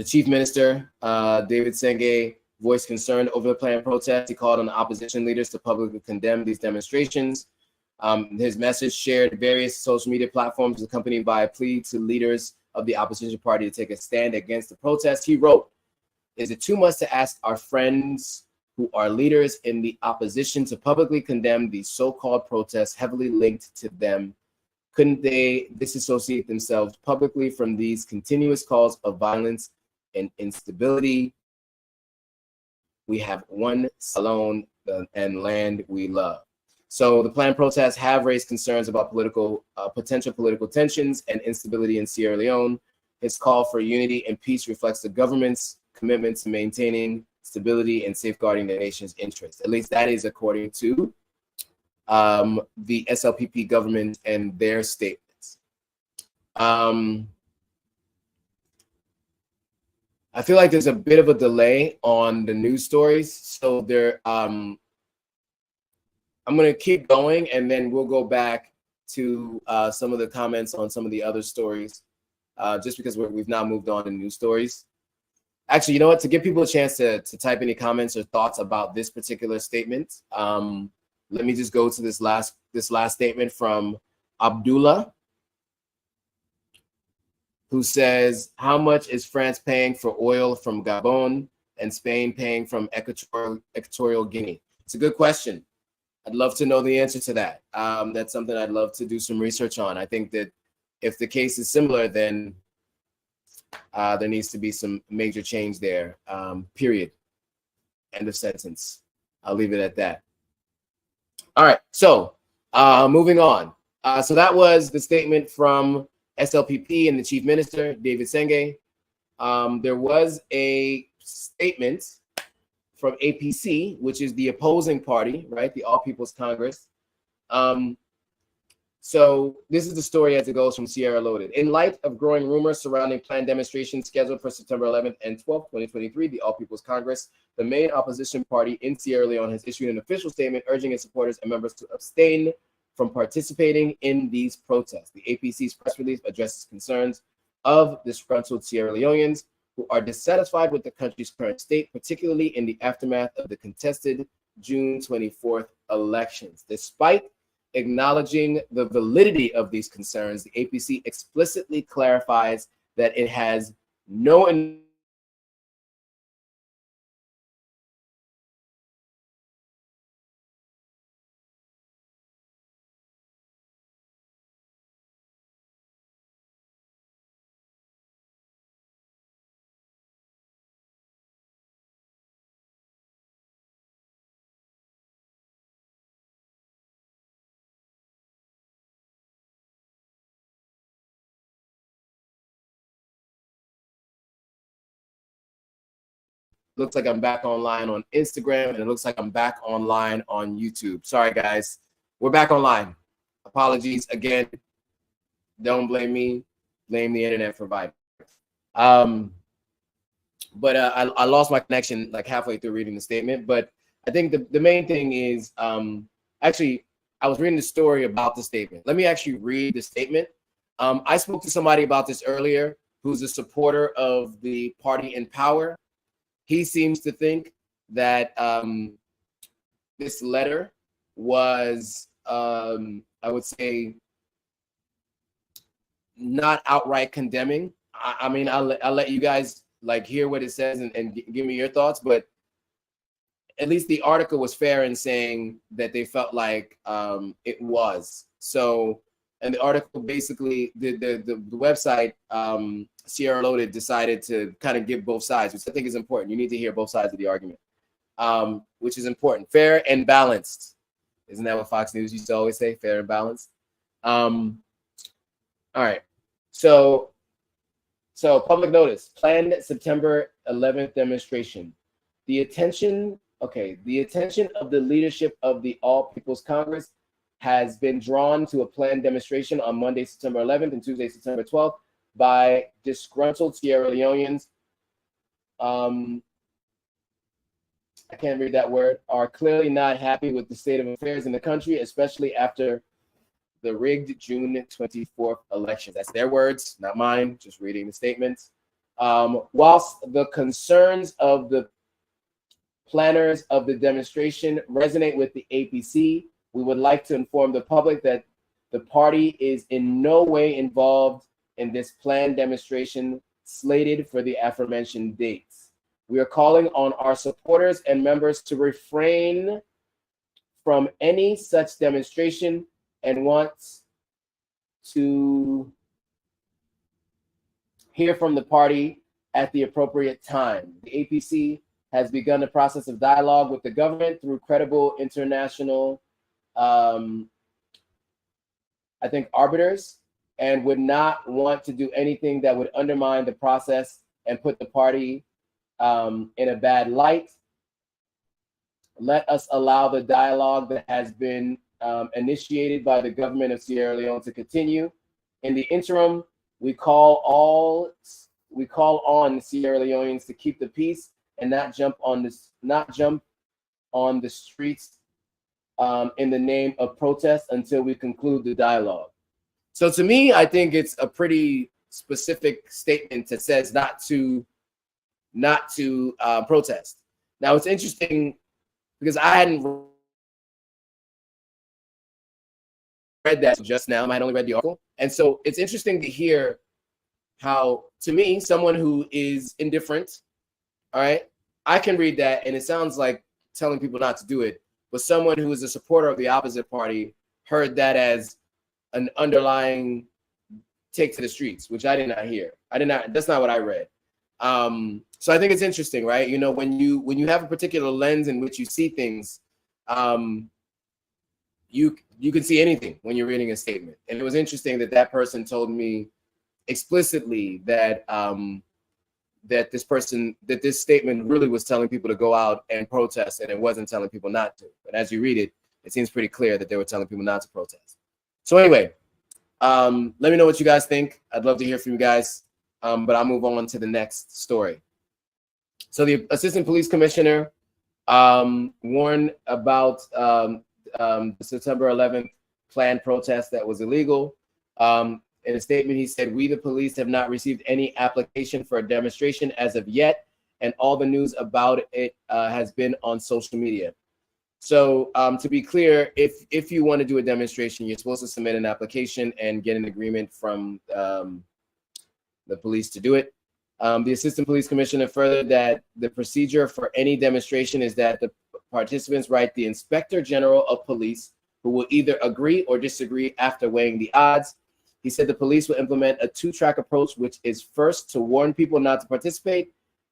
chief minister, David Senge, voiced concern over the planned protest. He called on the opposition leaders to publicly condemn these demonstrations. His message shared various social media platforms accompanied by a plea to leaders of the opposition party to take a stand against the protest. He wrote, "Is it too much to ask our friends who are leaders in the opposition to publicly condemn these so-called protests heavily linked to them? Couldn't they disassociate themselves publicly from these continuous calls of violence and instability? We have one alone and land we love." So the planned protests have raised concerns about potential political tensions and instability in Sierra Leone. His call for unity and peace reflects the government's commitment to maintaining stability and safeguarding the nation's interests. At least that is according to the SLPP government and their statements. I feel like there's a bit of a delay on the news stories, so I'm going to keep going, and then we'll go back to some of the comments on some of the other stories, just because we've now moved on to news stories. Actually, you know what? To give people a chance to type any comments or thoughts about this particular statement, let me just go to this last statement from Abdullah, who says, "How much is France paying for oil from Gabon and Spain paying from Equatorial Guinea?" It's a good question. I'd love to know the answer to that. That's something I'd love to do some research on. I think that if the case is similar, then there needs to be some major change there, period. End of sentence. I'll leave it at that. All right, so moving on. So that was the statement from SLPP and the chief minister, David Senge. There was a statement from APC, which is the opposing party, right? The All People's Congress. So this is the story as it goes from Sierra Leone. In light of growing rumors surrounding planned demonstrations scheduled for September 11th and 12th, 2023, the All People's Congress, the main opposition party in Sierra Leone, has issued an official statement urging its supporters and members to abstain from participating in these protests. The APC's press release addresses concerns of disgruntled Sierra Leoneans who are dissatisfied with the country's current state, particularly in the aftermath of the contested June 24th elections. Despite acknowledging the validity of these concerns, the APC explicitly clarifies that it has no looks like I'm back online on Instagram, and it looks like I'm back online on YouTube. Sorry, guys. We're back online. Apologies again. Don't blame me. Blame the internet provider. but I lost my connection like halfway through reading the statement. But I think the main thing is actually I was reading the story about the statement. Let me actually read the statement. I spoke to somebody about this earlier who's a supporter of the party in power. He seems to think that this letter was, I would say, not outright condemning. I mean, I'll let you guys like hear what it says and give me your thoughts, but at least the article was fair in saying that they felt like it was. So, and the article basically, the website, Sierra Leone, decided to kind of give both sides, which I think is important. You need to hear both sides of the argument, which is important. Fair and balanced. Isn't that what Fox News used to always say? Fair and balanced. All right. So public notice, planned September 11th demonstration. The attention of the leadership of the All People's Congress has been drawn to a planned demonstration on Monday, September 11th and Tuesday, September 12th by disgruntled Sierra Leoneans. I can't read that word, are clearly not happy with the state of affairs in the country, especially after the rigged June 24th elections. That's their words, not mine, just reading the statements. Whilst the concerns of the planners of the demonstration resonate with the APC, we would like to inform the public that the party is in no way involved in this planned demonstration slated for the aforementioned dates. We are calling on our supporters and members to refrain from any such demonstration and wants to hear from the party at the appropriate time. The APC has begun the process of dialogue with the government through credible international, I think, arbiters, and would not want to do anything that would undermine the process and put the party in a bad light. Let us allow the dialogue that has been initiated by the government of Sierra Leone to continue. In the interim, we call on Sierra Leoneans to keep the peace and not jump on the streets in the name of protest until we conclude the dialogue. So to me, I think it's a pretty specific statement that says not to protest. Now it's interesting because I hadn't read that just now. I had only read the article. And so it's interesting to hear how, to me, someone who is indifferent, all right, I can read that and it sounds like telling people not to do it. But someone who is a supporter of the opposite party heard that as an underlying take to the streets, which I did not hear. That's not what I read. So I think it's interesting, right? You know, when you have a particular lens in which you see things, you can see anything when you're reading a statement. And it was interesting that person told me explicitly that that this statement really was telling people to go out and protest, and it wasn't telling people not to. But as you read it, it seems pretty clear that they were telling people not to protest. So anyway, let me know what you guys think. I'd love to hear from you guys. But I'll move on to the next story. So the assistant police commissioner warned about the September 11th planned protest that was illegal. In a statement, he said, "We, the police, have not received any application for a demonstration as of yet, and all the news about it has been on social media." So to be clear, if you want to do a demonstration, you're supposed to submit an application and get an agreement from the police to do it. The assistant police commissioner furthered that the procedure for any demonstration is that the participants write the inspector general of police, who will either agree or disagree after weighing the odds. He said the police will implement a two-track approach, which is first to warn people not to participate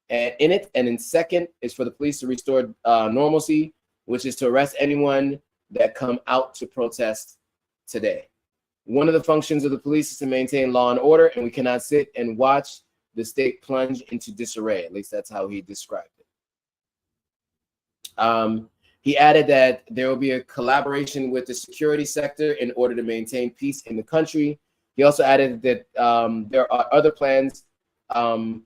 in it, and then second is for the police to restore normalcy, which is to arrest anyone that come out to protest today. One of the functions of the police is to maintain law and order, and we cannot sit and watch the state plunge into disarray. At least that's how he described it. He added that there will be a collaboration with the security sector in order to maintain peace in the country. He also added that there are other plans to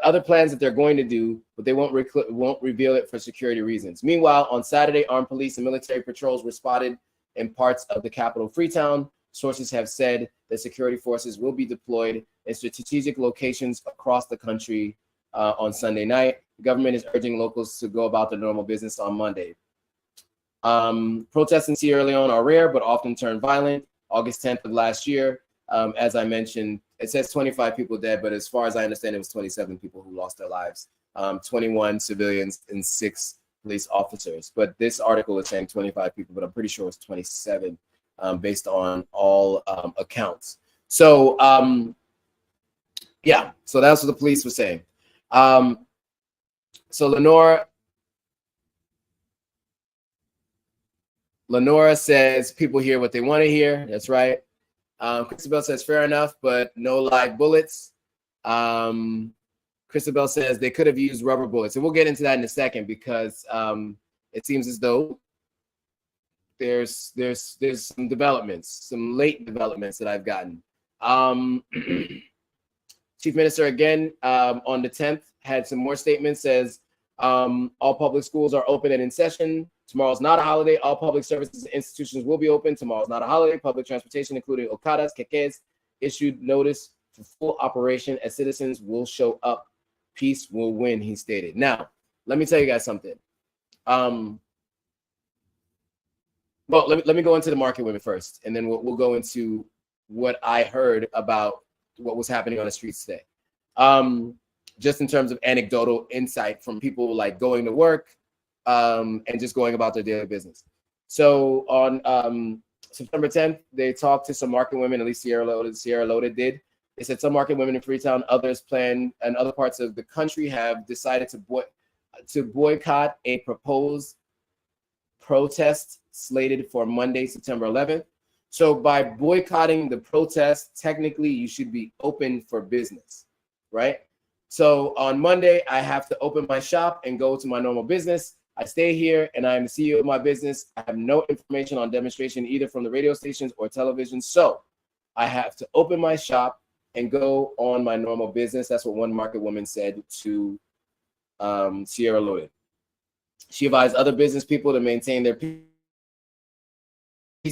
other plans that they're going to do, but they won't reveal it for security reasons. Meanwhile, on Saturday, armed police and military patrols were spotted in parts of the capital, Freetown. Sources have said that security forces will be deployed in strategic locations across the country on Sunday night. The government is urging locals to go about their normal business on Monday. Protests in Sierra Leone are rare, but often turn violent. August 10th of last year, as I mentioned, it says 25 people dead, but as far as I understand, it was 27 people who lost their lives, 21 civilians and 6 police officers. But this article is saying 25 people, but I'm pretty sure it's 27 based on all accounts. So, yeah, so that's what the police were saying. So Lenora says people hear what they want to hear. That's right. Christabel says fair enough, but no live bullets. Christabel says they could have used rubber bullets, and we'll get into that in a second because it seems as though there's some developments, some late developments that I've gotten. Chief Minister again on the 10th had some more statements. Says all public schools are open and in session. Tomorrow's not a holiday. All public services and institutions will be open. Tomorrow's not a holiday. Public transportation, including Okadas, Kekes, issued notice for full operation as citizens will show up. Peace will win, he stated. Now, let me tell you guys something. Well, let me go into the market women first, and then we'll go into what I heard about what was happening on the streets today. Just in terms of anecdotal insight from people like going to work and just going about their daily business. So on September 10th, they talked to some market women, at least Sierra Leone did. They said some market women in Freetown, others plan, and other parts of the country have decided to boycott a proposed protest slated for Monday, September 11th. So by boycotting the protest, technically you should be open for business, right? So on Monday, I have to open my shop and go to my normal business. I stay here and I'm the CEO of my business. I have no information on demonstration either from the radio stations or television. So I have to open my shop and go on my normal business. That's what one market woman said to Sierra Leone. She advised other business people to maintain their peace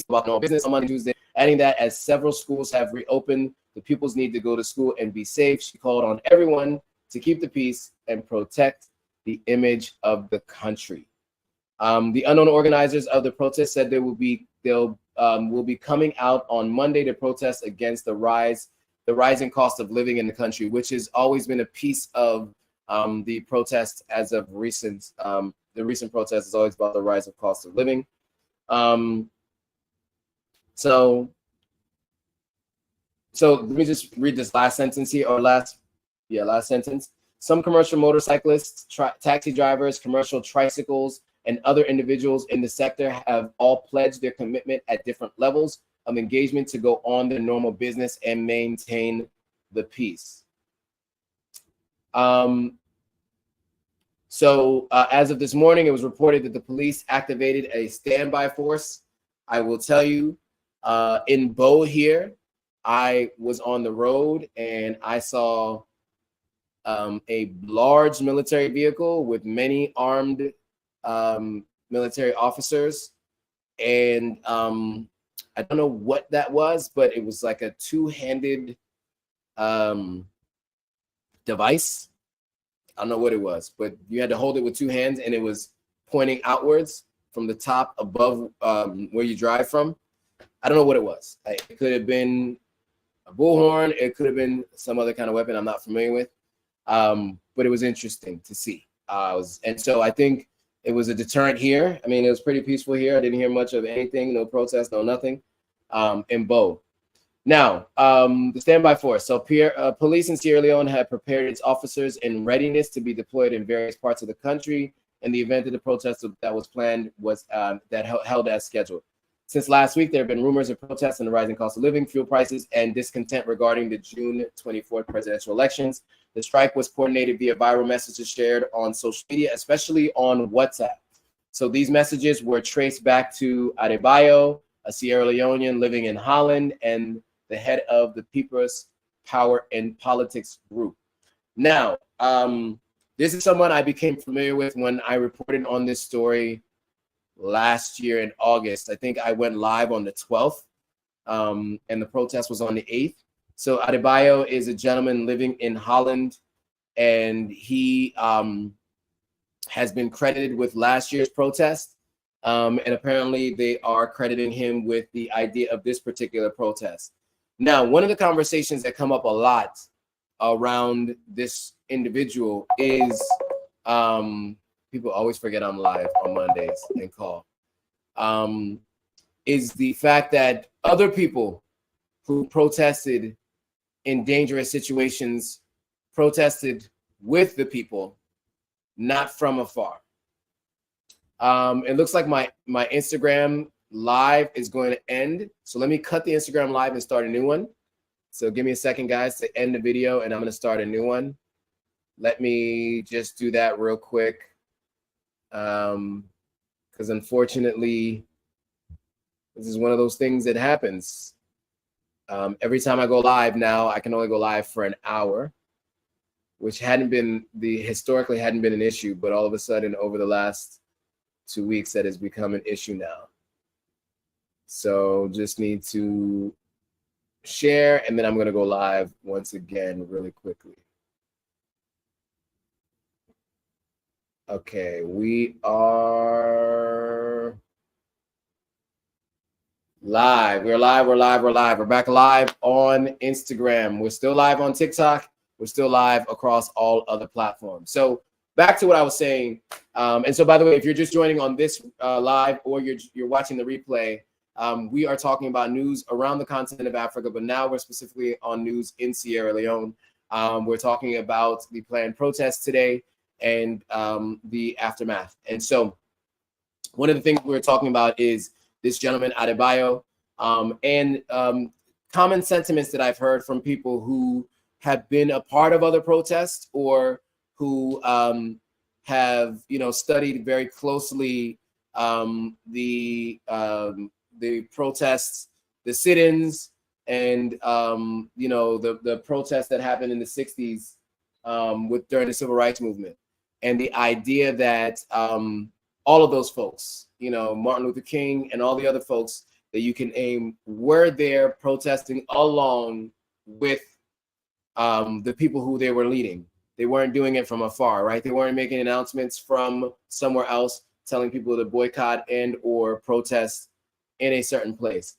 about normal business on Monday, Tuesday, adding that as several schools have reopened, the pupils need to go to school and be safe. She called on everyone to keep the peace and protect the image of the country. The unknown organizers of the protest said they'll be coming out on Monday to protest against the rising cost of living in the country, which has always been a piece of the protest as of recent. The recent protest is always about the rise of cost of living. So let me just read this last sentence here, or last sentence. Some commercial motorcyclists, taxi drivers, commercial tricycles, and other individuals in the sector have all pledged their commitment at different levels of engagement to go on their normal business and maintain the peace. So as of this morning, it was reported that the police activated a standby force. I will tell you, in Bo here, I was on the road and I saw a large military vehicle with many armed military officers. And I don't know what that was, but it was like a two-handed device. I don't know what it was, but you had to hold it with two hands and it was pointing outwards from the top above where you drive from. I don't know what it was. It could have been a bullhorn. It could have been some other kind of weapon I'm not familiar with. But it was interesting to see. And so I think it was a deterrent here. I mean, it was pretty peaceful here. I didn't hear much of anything, no protests, no nothing in Bo. Now, the standby force. So police in Sierra Leone have prepared its officers in readiness to be deployed in various parts of the country in the event that the protest that was planned was held as scheduled. Since last week, there have been rumors of protests and the rising cost of living, fuel prices, and discontent regarding the June 24th presidential elections. The strike was coordinated via viral messages shared on social media, especially on WhatsApp. So these messages were traced back to Adebayo, a Sierra Leonean living in Holland, and the head of the People's Power and Politics group. Now, this is someone I became familiar with when I reported on this story last year in August. I think I went live on the 12th, and the protest was on the 8th. So Adebayo is a gentleman living in Holland, and he has been credited with last year's protest. And apparently they are crediting him with the idea of this particular protest. Now, one of the conversations that come up a lot around this individual is people always forget I'm live on Mondays and call. Is the fact that other people who protested in dangerous situations protested with the people, not from afar. It looks like my Instagram live is going to end. So let me cut the Instagram live and start a new one. So give me a second, guys, to end the video, and I'm going to start a new one. Let me just do that real quick. Because unfortunately, this is one of those things that happens. Every time I go live now, I can only go live for an hour, which historically hadn't been an issue, but all of a sudden over the last 2 weeks, that has become an issue now. So just need to share, and then I'm going to go live once again really quickly. Okay, we are live. We're live. We're back live on Instagram. We're still live on TikTok. We're still live across all other platforms. So back to what I was saying. And so, by the way, if you're just joining on this live, or you're watching the replay, we are talking about news around the continent of Africa, but now we're specifically on news in Sierra Leone. We're talking about the planned protests today and the aftermath. And so one of the things we're talking about is this gentleman, Adebayo, and common sentiments that I've heard from people who have been a part of other protests, or who have, studied very closely the protests, the sit-ins, and the protests that happened in the 60s during the civil rights movement, and the idea that all of those folks, Martin Luther King and all the other folks that you can name, were there protesting along with the people who they were leading. They weren't doing it from afar, right? They weren't making announcements from somewhere else telling people to boycott and or protest in a certain place.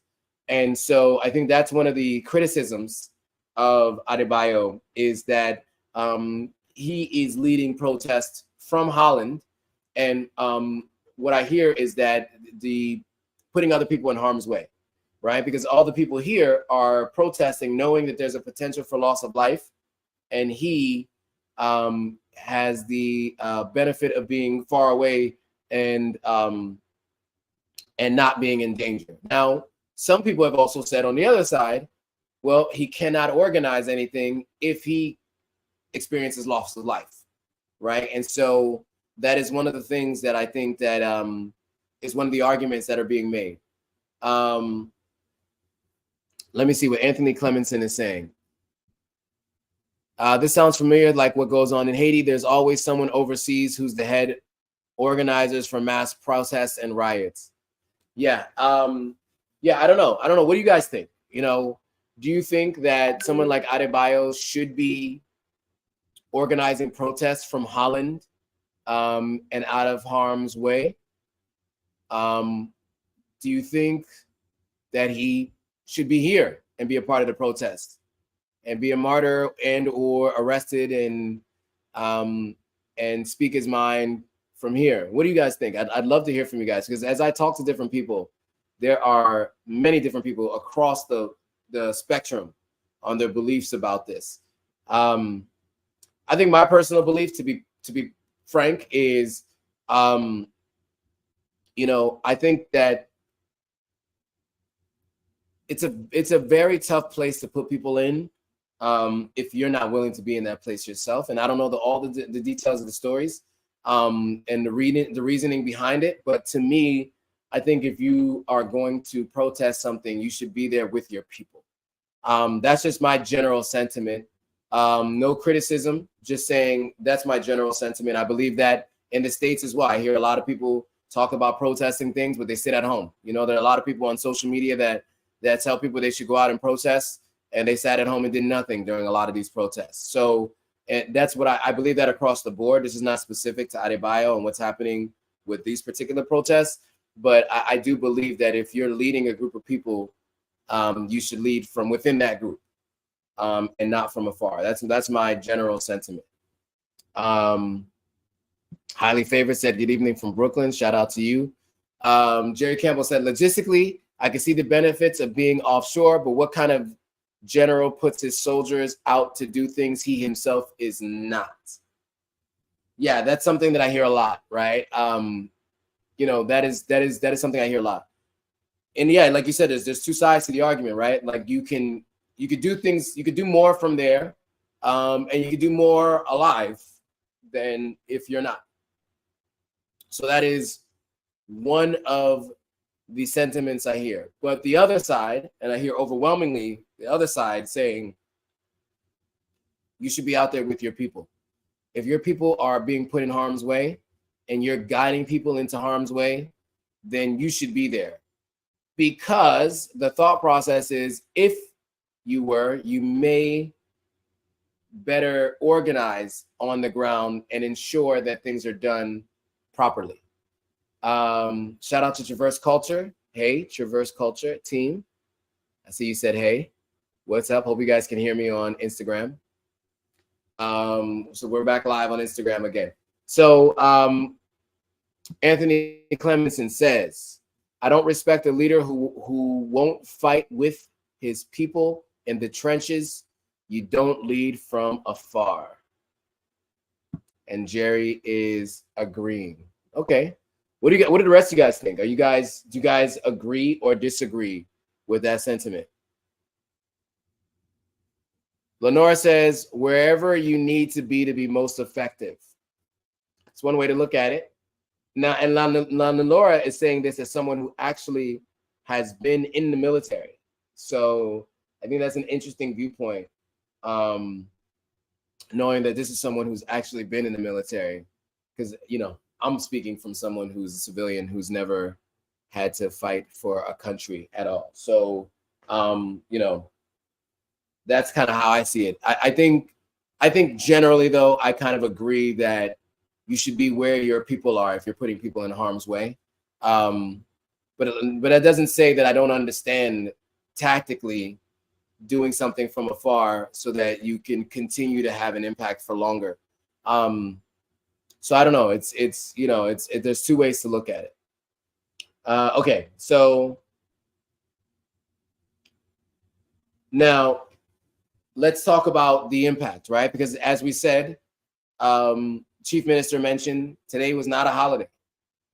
And so I think that's one of the criticisms of Adebayo, is that he is leading protests from Holland. And what I hear is that putting other people in harm's way, right? Because all the people here are protesting knowing that there's a potential for loss of life, and he has the benefit of being far away and not being in danger. Now, some people have also said on the other side, well, he cannot organize anything if he experiences loss of life, right? And so that is one of the things that I think that is one of the arguments that are being made. Let me see what Anthony Clemenson is saying. This sounds familiar, like what goes on in Haiti. There's always someone overseas who's the head organizers for mass protests and riots. Yeah. I don't know. What do you guys think? Do you think that someone like Adebayo should be organizing protests from Holland and out of harm's way? Do you think that he should be here and be a part of the protest and be a martyr and or arrested and speak his mind from here? What do you guys think? I'd love to hear from you guys, because as I talk to different people, there are many different people across the spectrum on their beliefs about this. I think my personal belief, to be frank, is I think that it's a very tough place to put people in if you're not willing to be in that place yourself. And I don't know all the details of the stories and the reasoning behind it, but to me, I think if you are going to protest something, you should be there with your people. That's just my general sentiment. No criticism, just saying that's my general sentiment. I believe that in the States as well. I hear a lot of people talk about protesting things, but they sit at home. You know, there are a lot of people on social media that tell people they should go out and protest, and they sat at home and did nothing during a lot of these protests. So and that's what I believe that across the board. This is not specific to Adebayo and what's happening with these particular protests, but I do believe that if you're leading a group of people, you should lead from within that group, and not from afar. That's my general sentiment. Highly Favored said, good evening from Brooklyn. Shout out to you. Jerry Campbell said, logistically, I can see the benefits of being offshore, but what kind of general puts his soldiers out to do things he himself is not? Yeah, that's something that I hear a lot, right? You know, that is something I hear a lot. And yeah, like you said, there's two sides to the argument, right? Like you could do things, you could do more from there, and you could do more alive than if you're not. So that is one of the sentiments I hear. But the other side, and I hear overwhelmingly the other side saying, you should be out there with your people. If your people are being put in harm's way and you're guiding people into harm's way, then you should be there. Because the thought process is, if you may better organize on the ground and ensure that things are done properly. Shout out to Traverse Culture. Hey, Traverse Culture team. I see you said, hey, what's up? Hope you guys can hear me on Instagram. So we're back live on Instagram again. So Anthony Clemenson says, I don't respect a leader who won't fight with his people in the trenches. You don't lead from afar. And Jerry is agreeing. Okay. What do the rest of you guys think? Do you guys agree or disagree with that sentiment? Lenora says, wherever you need to be most effective. It's one way to look at it. Now, and Lenora is saying this as someone who actually has been in the military. So I think that's an interesting viewpoint, knowing that this is someone who's actually been in the military. Because, you know, I'm speaking from someone who's a civilian who's never had to fight for a country at all. So, you know, that's kind of how I see it. I think generally, though, I kind of agree that you should be where your people are if you're putting people in harm's way. But that doesn't say that I don't understand tactically doing something from afar so that you can continue to have an impact for longer. So I don't know. It's you know, there's two ways to look at it. Okay, so now let's talk about the impact, right? Because as we said, Chief Minister mentioned today was not a holiday,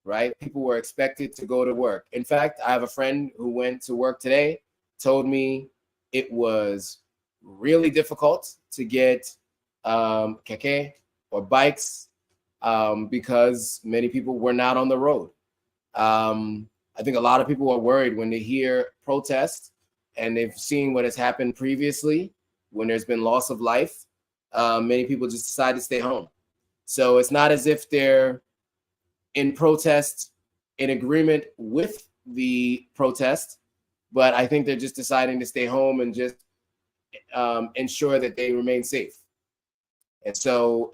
right? People were expected to go to work. In fact, I have a friend who went to work today, told me it was really difficult to get keke or bikes because many people were not on the road. I think a lot of people are worried when they hear protests and they've seen what has happened previously when there's been loss of life. Many people just decide to stay home. So it's not as if they're in protest, in agreement with the protest, but I think they're just deciding to stay home and just ensure that they remain safe. And so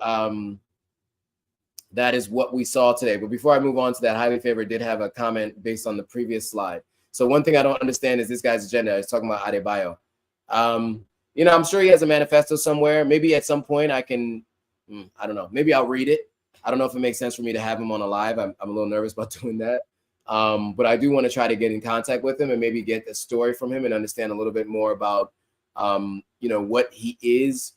that is what we saw today. But before I move on to that, Highly Favored did have a comment based on the previous slide. So one thing I don't understand is this guy's agenda. He's talking about Adebayo. You know, I'm sure he has a manifesto somewhere. Maybe at some point I can, I don't know, maybe I'll read it. I don't know if it makes sense for me to have him on a live. I'm a little nervous about doing that. But I do want to try to get in contact with him and maybe get a story from him and understand a little bit more about, you know, what he is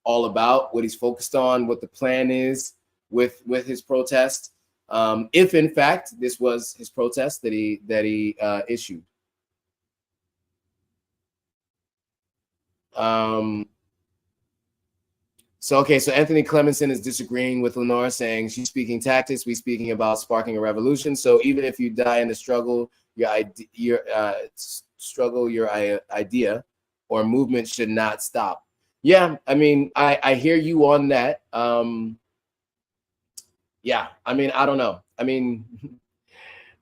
all about, what he's focused on, what the plan is with his protest. If in fact this was his protest that he issued. So Anthony Clemenson is disagreeing with Lenora, saying she's speaking tactics, we speaking about sparking a revolution. So even if you die in the struggle, your idea or movement should not stop. Yeah, I mean, I hear you on that. Yeah, I mean, I don't know. I mean,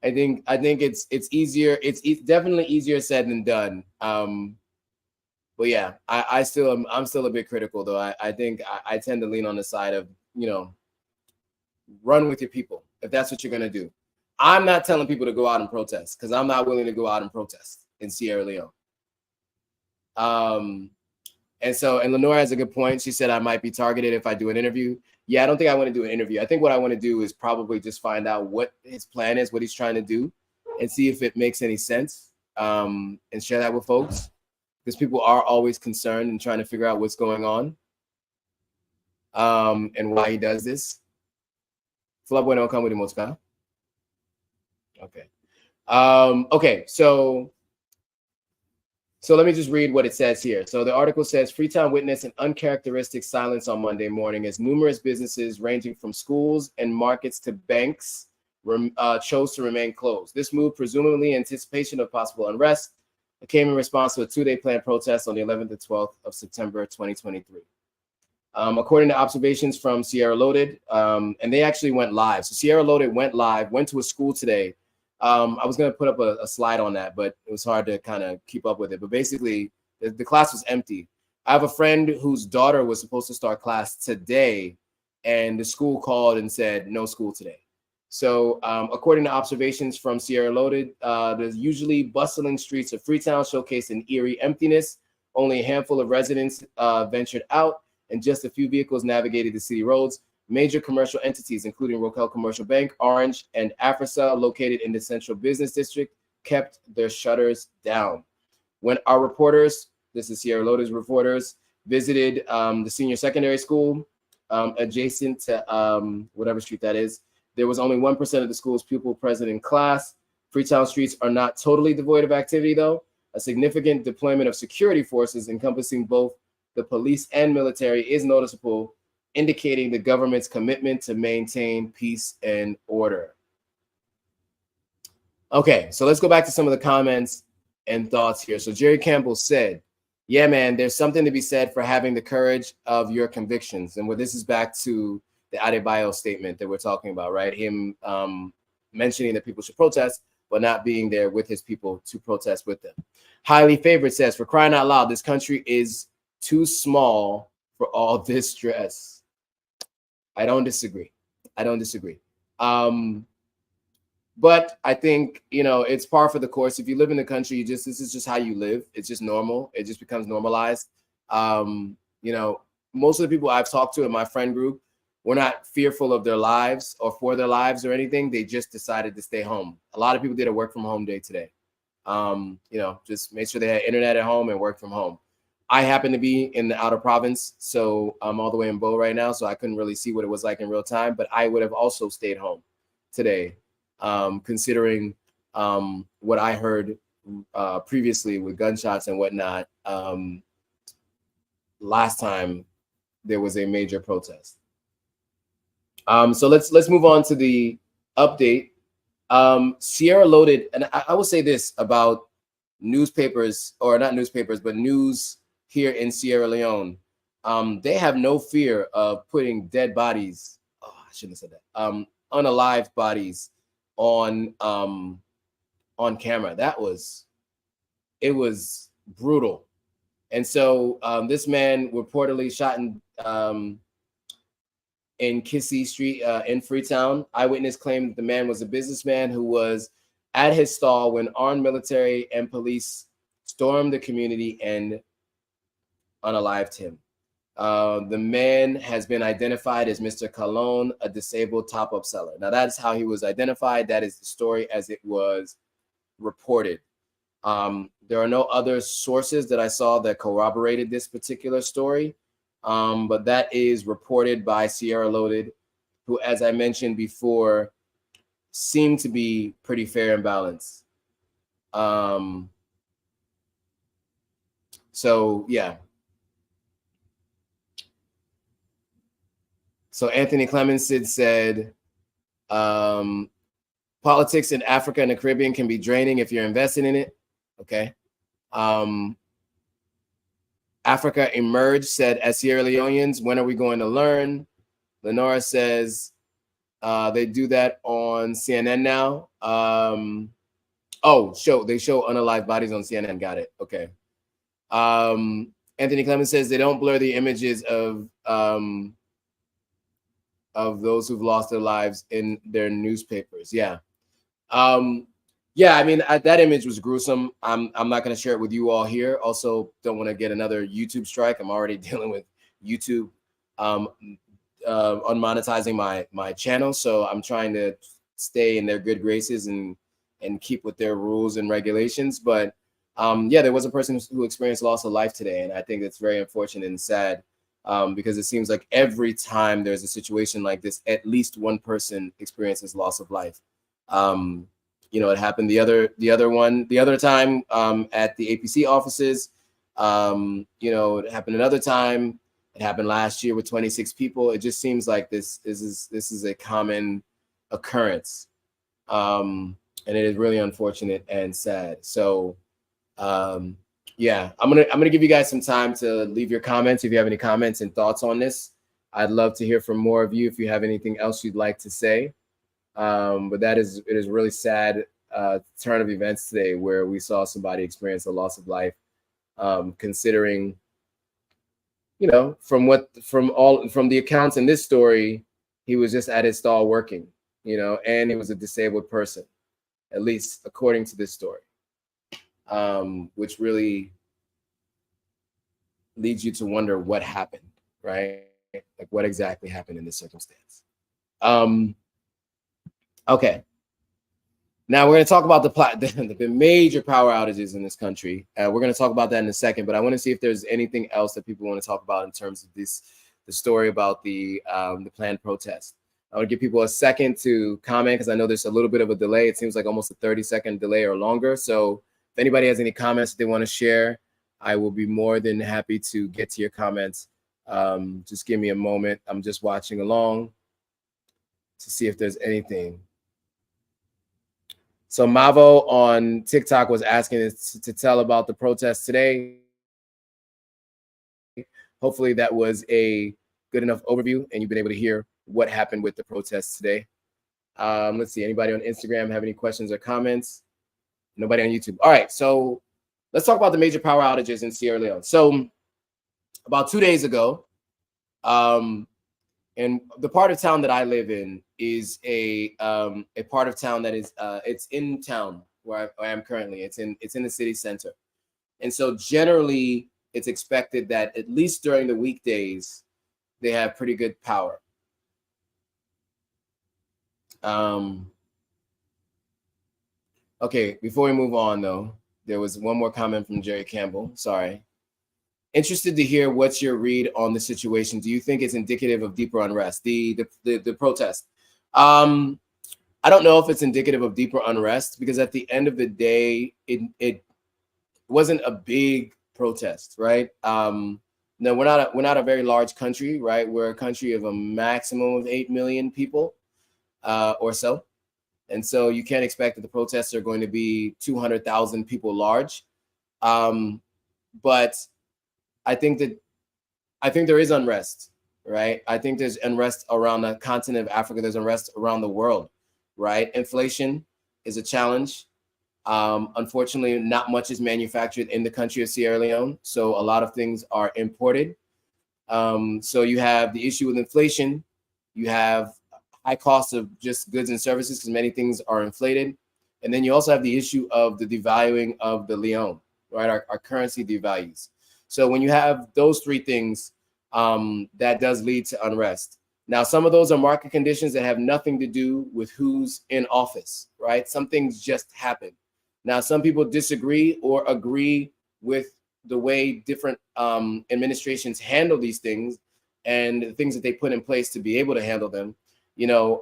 I think it's easier. It's definitely easier said than done. But yeah, I'm still a bit critical though. I think I tend to lean on the side of, you know, run with your people if that's what you're gonna do. I'm not telling people to go out and protest because I'm not willing to go out and protest in Sierra Leone. Um, and Lenore has a good point. She said I might be targeted if I do an interview. Yeah, I don't think I want to do an interview. I think what I want to do is probably just find out what his plan is, what he's trying to do, and see if it makes any sense. And share that with folks because people are always concerned and trying to figure out what's going on, and why he does this. Fala bueno, come with him, okay. Okay, so let me just read what it says here. So the article says Freetown witnessed an uncharacteristic silence on Monday morning as numerous businesses ranging from schools and markets to banks chose to remain closed. This move, presumably in anticipation of possible unrest, came in response to a two-day planned protest on the 11th and 12th of September 2023. According to observations from Sierra Loaded, and they actually went live. So Sierra Loaded went live, went to a school today. I was going to put up a slide on that, but it was hard to kind of keep up with it. But basically, the class was empty. I have a friend whose daughter was supposed to start class today, and the school called and said, no school today. So according to observations from Sierra Loaded, the usually bustling streets of Freetown showcased an eerie emptiness. Only a handful of residents ventured out, and just a few vehicles navigated the city roads. Major commercial entities, including Rokel Commercial Bank, Orange, and Africell, located in the central business district, kept their shutters down. When our reporters, this is Sierra Loaded's reporters, visited the senior secondary school adjacent to whatever street that is, there was only 1% of the school's pupil present in class. Freetown streets are not totally devoid of activity, though. A significant deployment of security forces encompassing both the police and military is noticeable, indicating the government's commitment to maintain peace and order. Okay, so let's go back to some of the comments and thoughts here. So Jerry Campbell said, yeah, man, there's something to be said for having the courage of your convictions. And what this is back to the Adebayo statement that we're talking about, right? Him mentioning that people should protest, but not being there with his people to protest with them. Highly Favored says, for crying out loud, this country is too small for all this stress. I don't disagree. But I think, you know, it's par for the course. If you live in the country, this is just how you live. It's just normal. It just becomes normalized. You know, most of the people I've talked to in my friend group were not fearful of their lives or for their lives or anything. They just decided to stay home. A lot of people did a work from home day today. You know, just made sure they had internet at home and work from home. I happen to be in the outer province, so I'm all the way in Bo right now, so I couldn't really see what it was like in real time, but I would have also stayed home today, considering what I heard previously with gunshots and whatnot last time there was a major protest. So let's move on to the update. Sierra Loaded, and I will say this about newspapers, or not newspapers, but news here in Sierra Leone. They have no fear of putting dead bodies. Oh, I shouldn't have said that. Unalive bodies on camera. It was brutal. And so this man reportedly shot in Kissy Street in Freetown. Eyewitness claimed that the man was a businessman who was at his stall when armed military and police stormed the community and unalived him. The man has been identified as Mr. Calone, a disabled top-up seller. Now, that's how he was identified. That is the story as it was reported. There are no other sources that I saw that corroborated this particular story, but that is reported by Sierra Loaded, who, as I mentioned before, seem to be pretty fair and balanced. So, yeah. So Anthony Clemens said, politics in Africa and the Caribbean can be draining if you're invested in it. Okay. Africa emerged, said, as Sierra Leoneans, when are we going to learn? Lenora says they do that on CNN now. They show unalive bodies on CNN. Got it. Okay. Anthony Clemens says they don't blur the images of those who've lost their lives in their newspapers. Yeah. Yeah, I mean, that image was gruesome. I'm not going to share it with you all here. Also, don't want to get another YouTube strike. I'm already dealing with YouTube unmonetizing my channel, so I'm trying to stay in their good graces and keep with their rules and regulations. But yeah, there was a person who experienced loss of life today, and I think it's very unfortunate and sad because it seems like every time there's a situation like this, at least one person experiences loss of life. You know, it happened the other time at the APC offices. You know, it happened another time. It happened last year with 26 people. It just seems like this is a common occurrence, and it is really unfortunate and sad. So, yeah, I'm gonna give you guys some time to leave your comments if you have any comments and thoughts on this. I'd love to hear from more of you if you have anything else you'd like to say. But it is a really sad turn of events today where we saw somebody experience a loss of life, considering, you know, from the accounts in this story, he was just at his stall working, you know, and he was a disabled person, at least according to this story, which really leads you to wonder what happened, right? Like what exactly happened in this circumstance. Okay. Now we're going to talk about the major power outages in this country. We're going to talk about that in a second, but I want to see if there's anything else that people want to talk about in terms of the story about the planned protest. I want to give people a second to comment because I know there's a little bit of a delay. It seems like almost a 30-second delay or longer. So if anybody has any comments they want to share, I will be more than happy to get to your comments. Just give me a moment. I'm just watching along to see if there's anything. So Mavo on TikTok was asking us to tell about the protest today. Hopefully that was a good enough overview and you've been able to hear what happened with the protests today. Let's see, anybody on Instagram have any questions or comments? Nobody on YouTube. All right, so let's talk about the major power outages in Sierra Leone. So about 2 days ago, and the part of town that I live in is a part of town that is it's in town where I am currently. It's in the city center, and so generally it's expected that at least during the weekdays they have pretty good power. Okay, before we move on though, there was one more comment from Jerry Campbell. Sorry. Interested to hear what's your read on the situation. Do you think it's indicative of deeper unrest? The protest. I don't know if it's indicative of deeper unrest because at the end of the day, it wasn't a big protest, right? No, we're not a very large country, right? We're a country of a maximum of 8 million people or so, and so you can't expect that the protests are going to be 200,000 people large, but I think there is unrest, right? I think there's unrest around the continent of Africa. There's unrest around the world, right? Inflation is a challenge. Unfortunately, not much is manufactured in the country of Sierra Leone, so a lot of things are imported. So you have the issue with inflation. You have high costs of just goods and services because many things are inflated. And then you also have the issue of the devaluing of the leone, right? Our currency devalues. So when you have those three things, that does lead to unrest. Now, some of those are market conditions that have nothing to do with who's in office, right? Some things just happen. Now, some people disagree or agree with the way different administrations handle these things and the things that they put in place to be able to handle them. You know,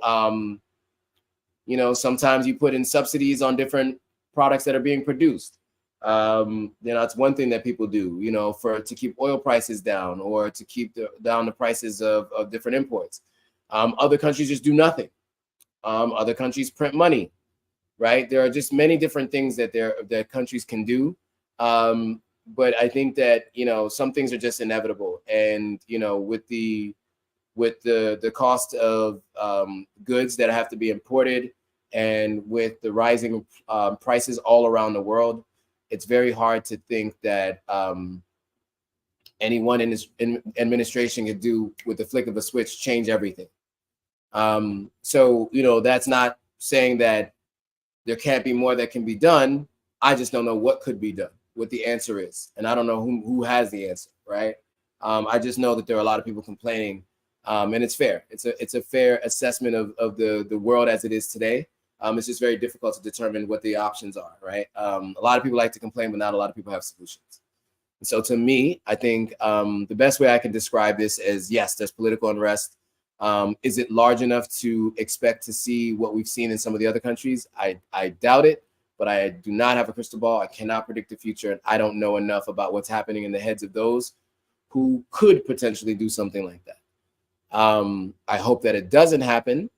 sometimes you put in subsidies on different products that are being produced. That's one thing that people do, to keep oil prices down or to keep down the prices of different imports. Other countries just do nothing. Other countries print money, right? There are just many different things that countries can do. but I think that, you know, some things are just inevitable. And, you know, with the cost of goods that have to be imported, and with the rising prices all around the world, it's very hard to think that anyone in this administration could do, with the flick of a switch, change everything. So, you know, that's not saying that there can't be more that can be done. I just don't know what could be done, what the answer is. And I don't know who has the answer, right? I just know that there are a lot of people complaining, and it's fair. It's a fair assessment of the world as it is today. It's just very difficult to determine what the options are, right? A lot of people like to complain, but not a lot of people have solutions. And so to me, I think the best way I can describe this is, yes, there's political unrest. Is it large enough to expect to see what we've seen in some of the other countries? I doubt it, but I do not have a crystal ball. I cannot predict the future, and I don't know enough about what's happening in the heads of those who could potentially do something like that. I hope that it doesn't happen,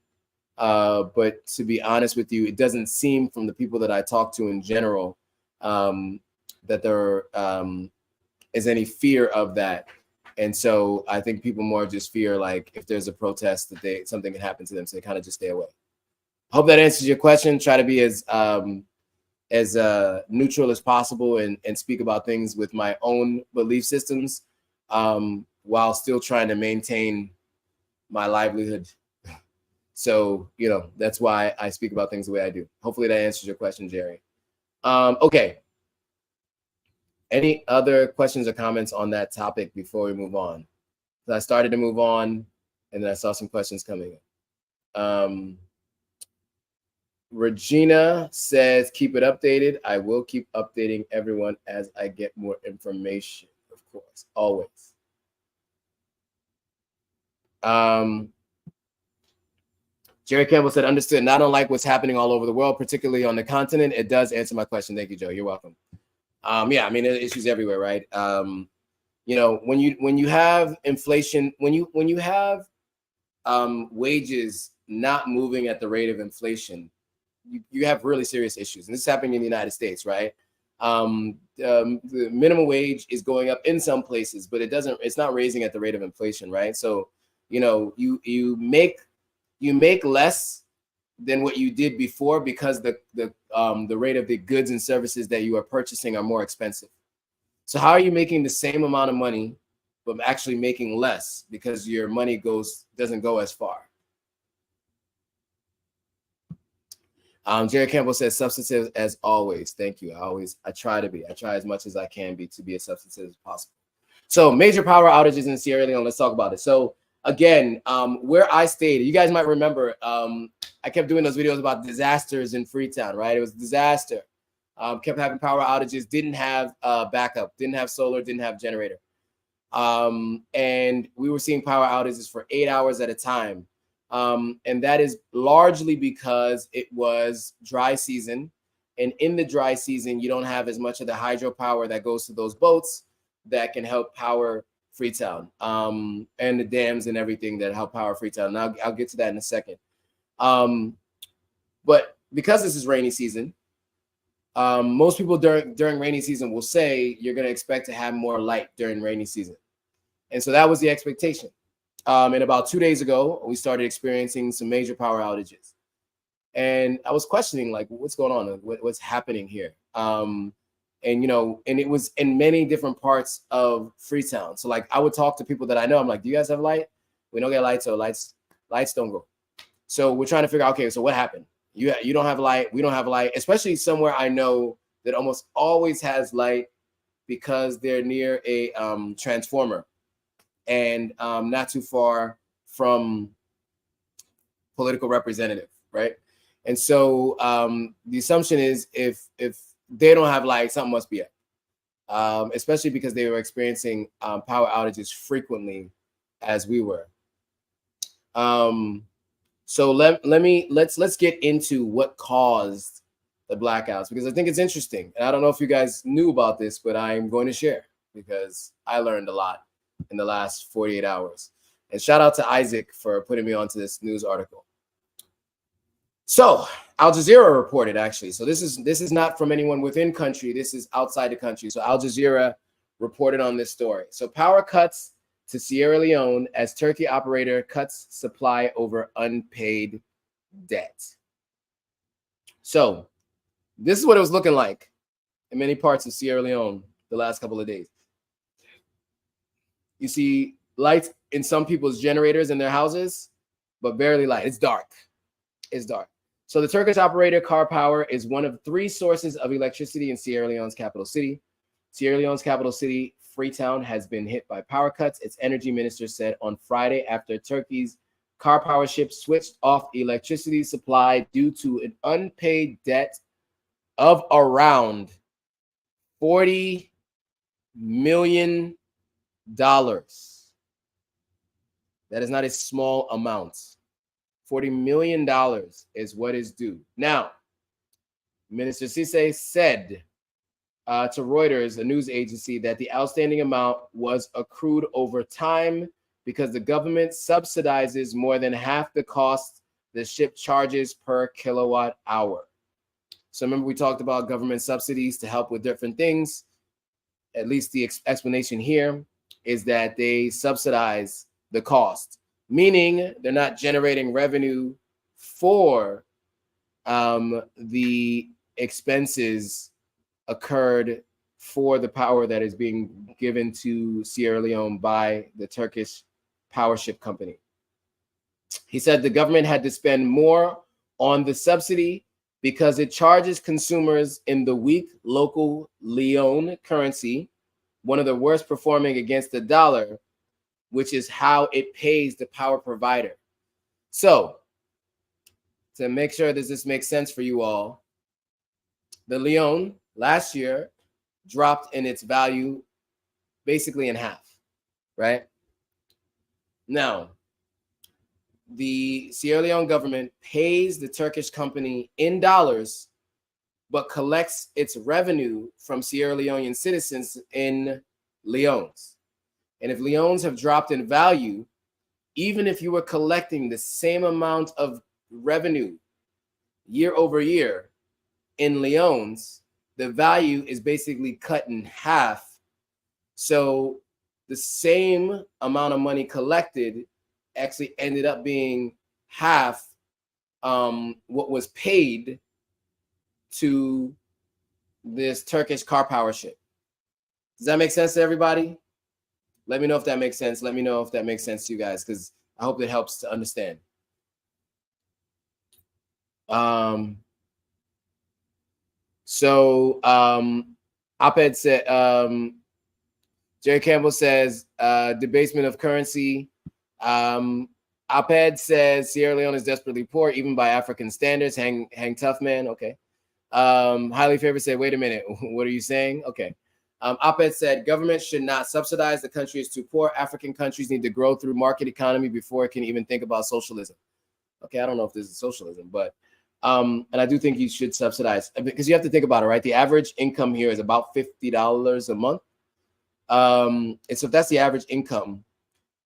but to be honest with you, it doesn't seem, from the people that I talk to in general, that there is any fear of that. And so I think people more just fear, like, if there's a protest, that something can happen to them, so they kind of just stay away. Hope that answers your question. Try to be as neutral as possible, and speak about things with my own belief systems, while still trying to maintain my livelihood. So, you know, that's why I speak about things the way I do. Hopefully that answers your question, Jerry. Okay. Any other questions or comments on that topic before we move on? So I started to move on, and then I saw some questions coming in. Regina says, keep it updated. I will keep updating everyone as I get more information, of course, always. Jerry Campbell said, understood. And I don't like what's happening all over the world, particularly on the continent. It does answer my question. Thank you, Joe. You're welcome. Yeah, I mean, there's issues everywhere, right? You know, when you have inflation, when you have wages not moving at the rate of inflation, you have really serious issues. And this is happening in the United States, right? The minimum wage is going up in some places, but it's not raising at the rate of inflation, right? So, you know, you make less than what you did before, because the rate of the goods and services that you are purchasing are more expensive. So how are you making the same amount of money, but actually making less because your money doesn't go as far? Jerry Campbell says, substantive as always. Thank you. I try to be. I try as much as I can be to be as substantive as possible. So major power outages in Sierra Leone. Let's talk about it. So again, where I stayed, you guys might remember, I kept doing those videos about disasters in Freetown, right? It was a disaster. Kept having power outages, didn't have backup, didn't have solar, didn't have generator. And we were seeing power outages for 8 hours at a time. And that is largely because it was dry season. And in the dry season, you don't have as much of the hydropower that goes to those boats that can help power Freetown, and the dams and everything that help power Freetown. Now I'll get to that in a second. But because this is rainy season, most people during rainy season will say you're going to expect to have more light during rainy season. And so that was the expectation. And about 2 days ago, we started experiencing some major power outages. And I was questioning, like, what's going on? What's happening here? And, you know, and it was in many different parts of Freetown. So, like, I would talk to people that I know. I'm like, do you guys have light? We don't get light, so lights don't go. So we're trying to figure out, okay, so what happened? You don't have light. We don't have light, especially somewhere I know that almost always has light, because they're near a transformer, and not too far from political representative, right? And so the assumption is if they don't have light, something must be up, especially because they were experiencing power outages frequently as we were. So let's get into what caused the blackouts, because I think it's interesting. And I don't know if you guys knew about this, but I'm going to share because I learned a lot in the last 48 hours. And shout out to Isaac for putting me onto this news article. So Al Jazeera reported, actually. So this is not from anyone within country. This is outside the country. So Al Jazeera reported on this story. So power cuts to Sierra Leone as Turkey operator cuts supply over unpaid debt. So this is what it was looking like in many parts of Sierra Leone the last couple of days. You see lights in some people's generators in their houses, but barely light. It's dark. It's dark. So the Turkish operator Car Power is one of 3 sources of electricity in Sierra Leone's capital city. Sierra Leone's capital city, Freetown, has been hit by power cuts, its energy minister said on Friday after Turkey's Car Power ship switched off electricity supply due to an unpaid debt of around $40 million. That is not a small amount. $40 million is what is due. Now, Minister Cisse said to Reuters, a news agency, that the outstanding amount was accrued over time because the government subsidizes more than half the cost the ship charges per kilowatt hour. So remember, we talked about government subsidies to help with different things. At least the explanation here is that they subsidize the cost, meaning they're not generating revenue for the expenses occurred for the power that is being given to Sierra Leone by the Turkish power ship company. He said the government had to spend more on the subsidy because it charges consumers in the weak local Leone currency, one of the worst performing against the dollar, which is how it pays the power provider. So, to make sure that this makes sense for you all, the Leone last year dropped in its value basically in half, right? Now, the Sierra Leone government pays the Turkish company in dollars, but collects its revenue from Sierra Leonean citizens in leones. And if leones have dropped in value, even if you were collecting the same amount of revenue year over year in leones, the value is basically cut in half. So the same amount of money collected actually ended up being half what was paid to this Turkish car power ship. Does that make sense to everybody? Let me know if that makes sense. Let me know if that makes sense to you guys, because I hope it helps to understand. Op-ed said, Jerry Campbell says, debasement of currency. Op-ed says Sierra Leone is desperately poor, even by African standards. Hang tough, man. Okay. Highly favored said, wait a minute, what are you saying? Okay. Op-ed said, government should not subsidize. The country is too poor. African countries need to grow through market economy before it can even think about socialism. Okay, I don't know if this is socialism, but and I do think you should subsidize, because you have to think about it, right? The average income here is about $50 a month. And so if that's the average income,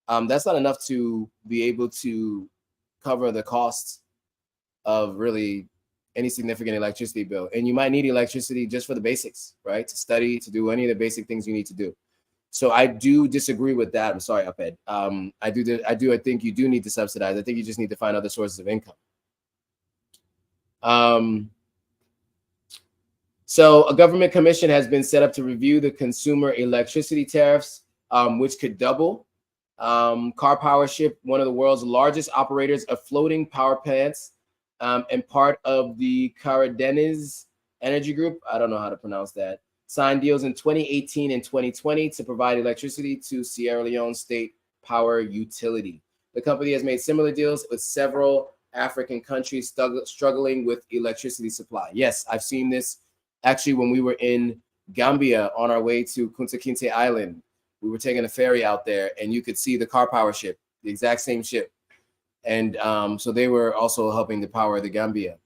that's not enough to be able to cover the costs of really any significant electricity bill. And you might need electricity just for the basics, right? To study, to do any of the basic things you need to do. So I do disagree with that. I'm sorry, Op-ed. I think you do need to subsidize. I think you just need to find other sources of income. So a government commission has been set up to review the consumer electricity tariffs, which could double. Car Power Ship, one of the world's largest operators of floating power plants, and part of the Caradenas Energy Group, I don't know how to pronounce that, signed deals in 2018 and 2020 to provide electricity to Sierra Leone State Power Utility. The company has made similar deals with several African countries struggling with electricity supply. Yes, I've seen this actually when we were in Gambia on our way to Kunta Kinte Island. We were taking a ferry out there, and you could see the Car Power ship, the exact same ship. And so they were also helping to power the Gambia.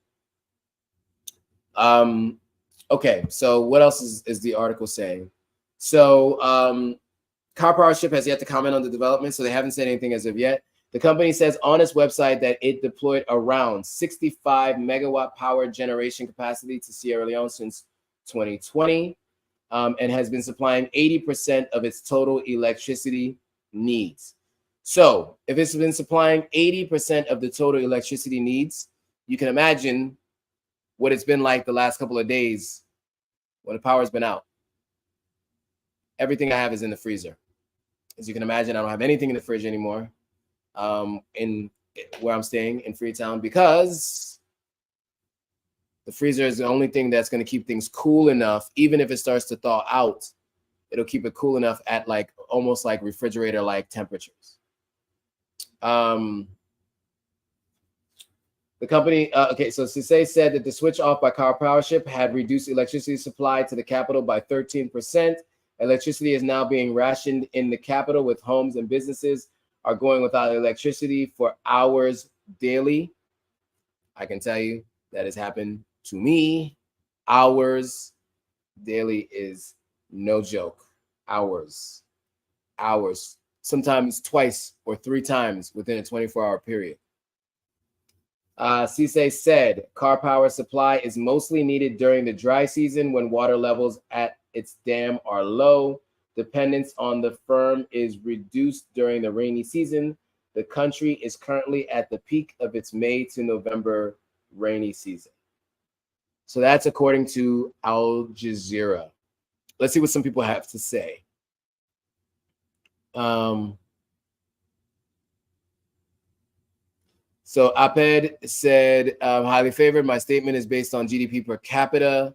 Okay, so what else is the article saying? So Car Power ship has yet to comment on the development, so they haven't said anything as of yet. The company says on its website that it deployed around 65 megawatt power generation capacity to Sierra Leone since 2020, and has been supplying 80% of its total electricity needs. So if it's been supplying 80% of the total electricity needs, you can imagine what it's been like the last couple of days when the power's been out. Everything I have is in the freezer. As you can imagine, I don't have anything in the fridge anymore in where I'm staying in Freetown, because the freezer is the only thing that's going to keep things cool enough. Even if it starts to thaw out, it'll keep it cool enough at like almost like refrigerator like temperatures. The company, okay, so Sise said that the switch off by Car Powership had reduced electricity supply to the capital by 13%. Electricity is now being rationed in the capital, with homes and businesses are going without electricity for hours daily. I can tell you that has happened to me. Hours daily is no joke. Hours, sometimes twice or three times within a 24-hour period. Cisse said car power supply is mostly needed during the dry season when water levels at its dam are low. Dependence on the firm is reduced during the rainy season. The country is currently at the peak of its May to November rainy season. So that's according to Al Jazeera. Let's see what some people have to say. So Aped said, highly favored. My statement is based on GDP per capita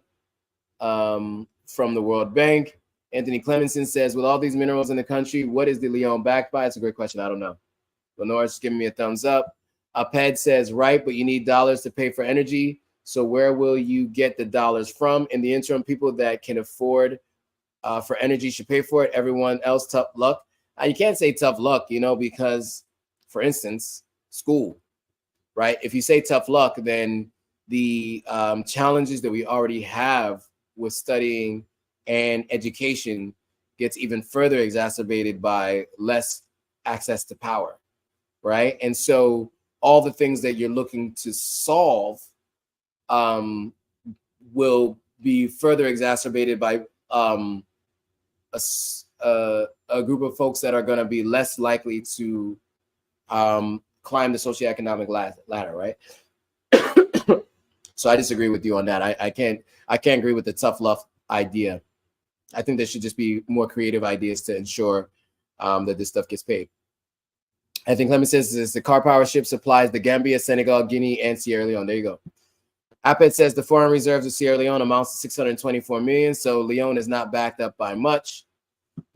from the World Bank. Anthony Clemenson says, with all these minerals in the country, what is the Leone backed by? It's a great question. I don't know. Lenore's giving me a thumbs up. Aped says, right, but you need dollars to pay for energy. So where will you get the dollars from? In the interim, people that can afford for energy should pay for it. Everyone else, tough luck. You can't say tough luck, because, for instance, school, right? If you say tough luck, then the challenges that we already have with studying and education gets even further exacerbated by less access to power, right? And so all the things that you're looking to solve will be further exacerbated by a group of folks that are going to be less likely to climb the socioeconomic ladder, right? So I disagree with you on that. I can't agree with the tough luck idea. I think there should just be more creative ideas to ensure that this stuff gets paid. I think Clement says the car power ship supplies the Gambia, Senegal, Guinea, and Sierra Leone. There you go. Apet says the foreign reserves of Sierra Leone amounts to 624 million, so Leone is not backed up by much.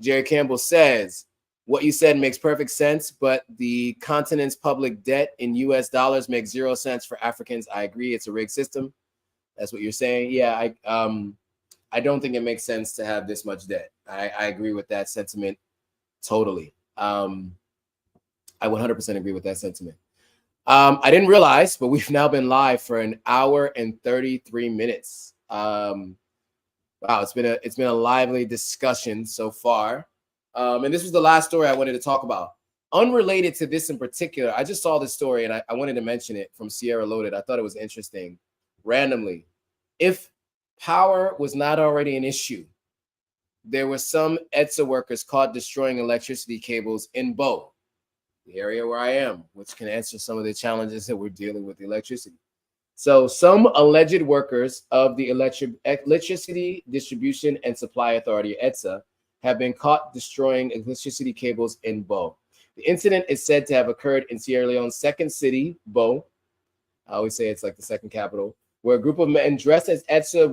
Jerry Campbell says, what you said makes perfect sense, but the continent's public debt in US dollars makes 0 sense for Africans. I agree. It's a rigged system. That's what you're saying. Yeah, I don't think it makes sense to have this much debt. I agree with that sentiment totally. I 100% agree with that sentiment. I didn't realize, but we've now been live for an hour and 33 minutes. Wow, it's been a lively discussion so far. And this was the last story I wanted to talk about. Unrelated to this in particular, I just saw this story and I wanted to mention it from Sierra Loaded. I thought it was interesting. Randomly, if power was not already an issue, there were some EDSA workers caught destroying electricity cables in Bo, the area where I am, which can answer some of the challenges that we're dealing with electricity. So some alleged workers of the Electricity Distribution and Supply Authority, EDSA, have been caught destroying electricity cables in Bo. The incident is said to have occurred in Sierra Leone's second city, Bo. I always say it's like the second capital, where a group of men dressed in EDSA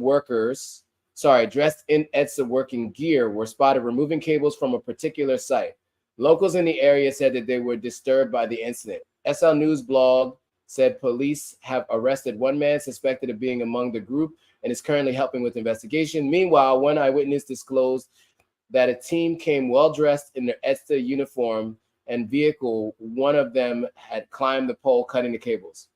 working gear were spotted removing cables from a particular site. Locals in the area said that they were disturbed by the incident. SL News blog said police have arrested one man suspected of being among the group and is currently helping with investigation. Meanwhile, one eyewitness disclosed that a team came well-dressed in their EDSA uniform and vehicle. One of them had climbed the pole, cutting the cables.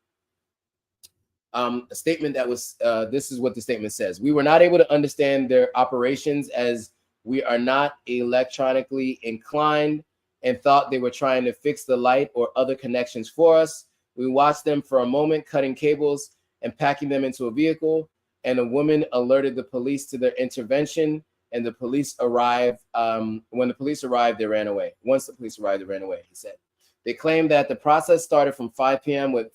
A statement that was, this is what the statement says. We were not able to understand their operations as we are not electronically inclined and thought they were trying to fix the light or other connections for us. We watched them for a moment, cutting cables and packing them into a vehicle, and a woman alerted the police to their intervention, and the police arrived. When the police arrived, they ran away. Once the police arrived, they ran away, he said. They claimed that the process started from 5 p.m. with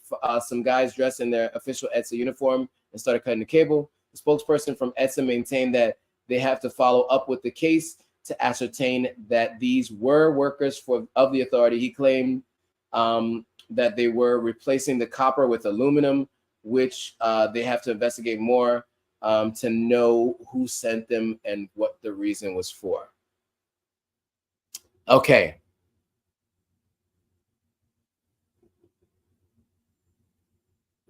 some guys dressed in their official ETSA uniform and started cutting the cable. The spokesperson from ETSA maintained that they have to follow up with the case to ascertain that these were workers of the authority. He claimed that they were replacing the copper with aluminum, which they have to investigate more to know who sent them and what the reason was for. Okay.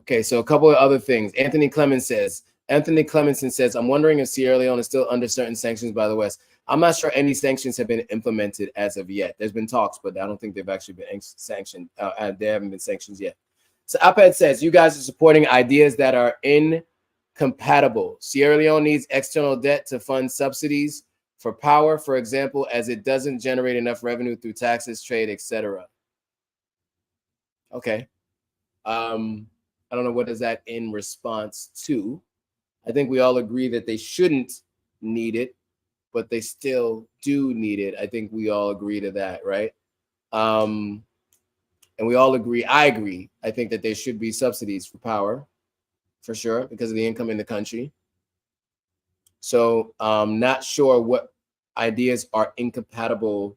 Okay, so a couple of other things. Anthony Clemenson says, I'm wondering if Sierra Leone is still under certain sanctions by the West. I'm not sure any sanctions have been implemented as of yet. There's been talks, but I don't think they've actually been sanctioned. They haven't been sanctions yet. So Aped says, you guys are supporting ideas that are incompatible. Sierra Leone needs external debt to fund subsidies for power, for example, as it doesn't generate enough revenue through taxes, trade, etc. Okay. I don't know what is that in response to. I think we all agree that they shouldn't need it, but they still do need it. I think we all agree to that, right? And we all agree, I agree, I think that there should be subsidies for power, for sure, because of the income in the country. So not sure what ideas are incompatible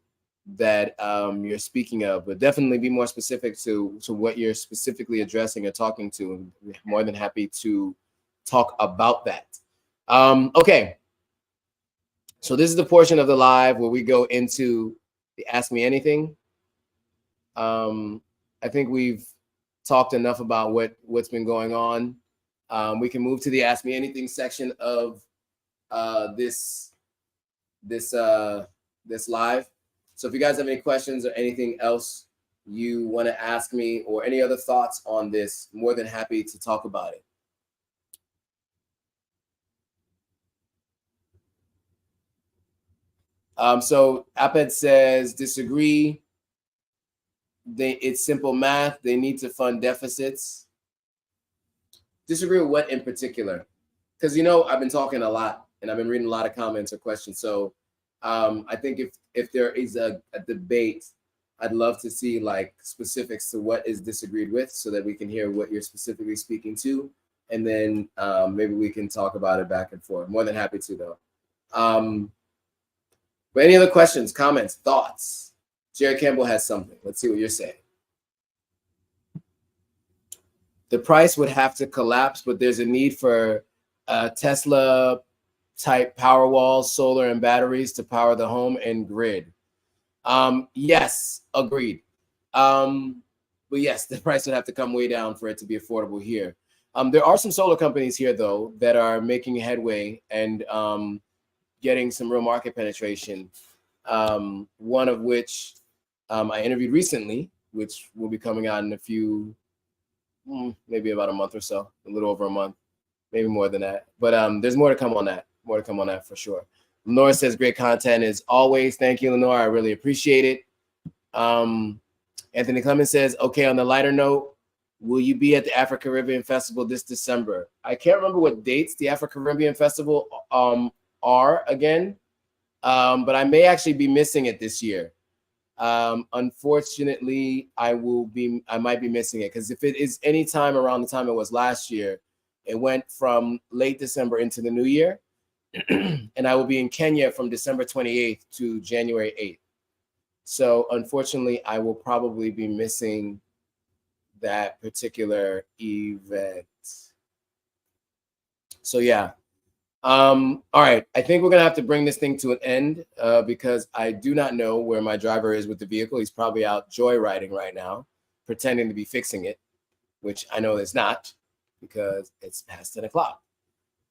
that you're speaking of, but definitely be more specific to what you're specifically addressing or talking to. I'm more than happy to talk about that. Okay, so this is the portion of the live where we go into the Ask Me Anything. I think we've talked enough about what's been going on. We can move to the Ask Me Anything section of this live. So if you guys have any questions or anything else you want to ask me or any other thoughts on this, more than happy to talk about it. So Aped says, disagree. It's simple math. They need to fund deficits. Disagree with what in particular? Because, I've been talking a lot and I've been reading a lot of comments or questions. So I think if there is a debate, I'd love to see like specifics to what is disagreed with so that we can hear what you're specifically speaking to. And then maybe we can talk about it back and forth. More than happy to, though. But any other questions, comments, thoughts? Jerry Campbell has something. Let's see what you're saying. The price would have to collapse, but there's a need for Tesla type power walls, solar and batteries to power the home and grid. Yes, agreed. But yes, the price would have to come way down for it to be affordable here. There are some solar companies here, though, that are making headway and getting some real market penetration. One of which I interviewed recently, which will be coming out in a few, maybe about a month or so, a little over a month, maybe more than that. But there's more to come on that. More to come on that for sure. Lenora says great content as always. Thank you, Lenora. I really appreciate it. Anthony Clemens says, okay, on the lighter note, will you be at the Afro-Caribbean Festival this December? I can't remember what dates the Afro-Caribbean Festival are again, but I may actually be missing it this year. Unfortunately, I might be missing it because if it is any time around the time it was last year, it went from late December into the new year. And I will be in Kenya from December 28th to January 8th. So unfortunately, I will probably be missing that particular event. So yeah. All right. I think we're going to have to bring this thing to an end because I do not know where my driver is with the vehicle. He's probably out joyriding right now, pretending to be fixing it, which I know it's not because it's past 10 o'clock.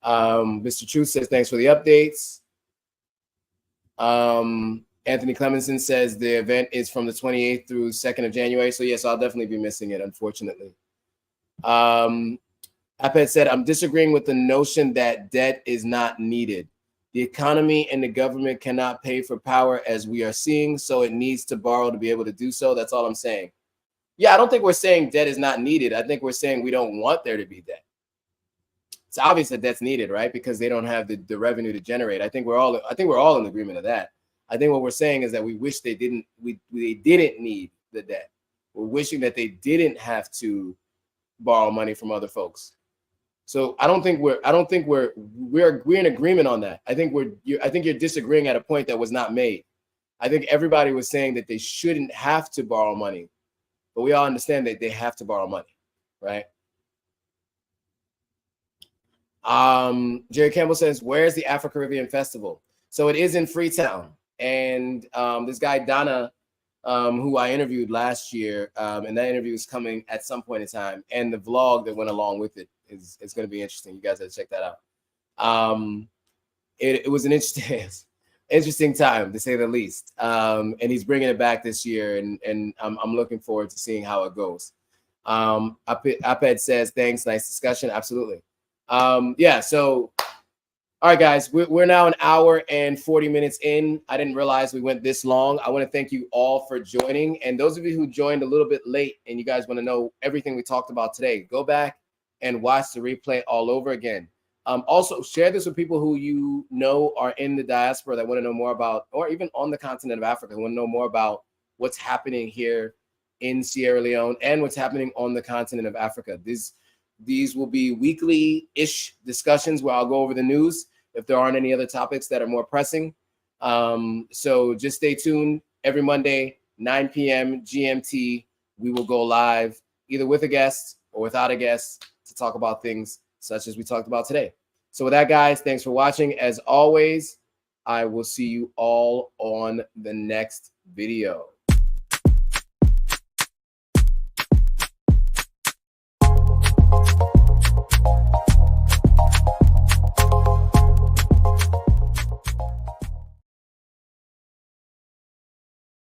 Mr. Truth says, thanks for the updates. Anthony Clemenson says the event is from the 28th through 2nd of January. So yes, I'll definitely be missing it, unfortunately. Aped said, I'm disagreeing with the notion that debt is not needed. The economy and the government cannot pay for power as we are seeing, so it needs to borrow to be able to do so. That's all I'm saying. Yeah, I don't think we're saying debt is not needed. I think we're saying we don't want there to be debt. It's obvious that debt's needed, right? Because they don't have the revenue to generate. I think we're all in agreement of that. I think what we're saying is that we wish they didn't need the debt. We're wishing that they didn't have to borrow money from other folks. So I don't think we're in agreement on that. I think you're disagreeing at a point that was not made. I think everybody was saying that they shouldn't have to borrow money, but we all understand that they have to borrow money, right? Jerry Campbell says, "Where's the Afro-Caribbean Festival?" So it is in Freetown, and this guy Donna, who I interviewed last year, and that interview is coming at some point in time, and the vlog that went along with it is going to be interesting. You guys have to check that out. It was an interesting time, to say the least, and he's bringing it back this year, and I'm looking forward to seeing how it goes. Aped says, "Thanks, nice discussion." Absolutely. Yeah, so all right, guys, we're now an hour and 40 minutes in. I didn't realize we went this long. I want to thank you all for joining, and those of you who joined a little bit late and you guys want to know everything we talked about today, go back and watch the replay all over again. Also, share this with people who you know are in the diaspora that want to know more about, or even on the continent of Africa, want to know more about what's happening here in Sierra Leone and what's happening on the continent of Africa. These will be weekly-ish discussions where I'll go over the news if there aren't any other topics that are more pressing. So just stay tuned. Every Monday, 9 p.m. GMT, we will go live either with a guest or without a guest to talk about things such as we talked about today. So with that, guys, thanks for watching. As always, I will see you all on the next video.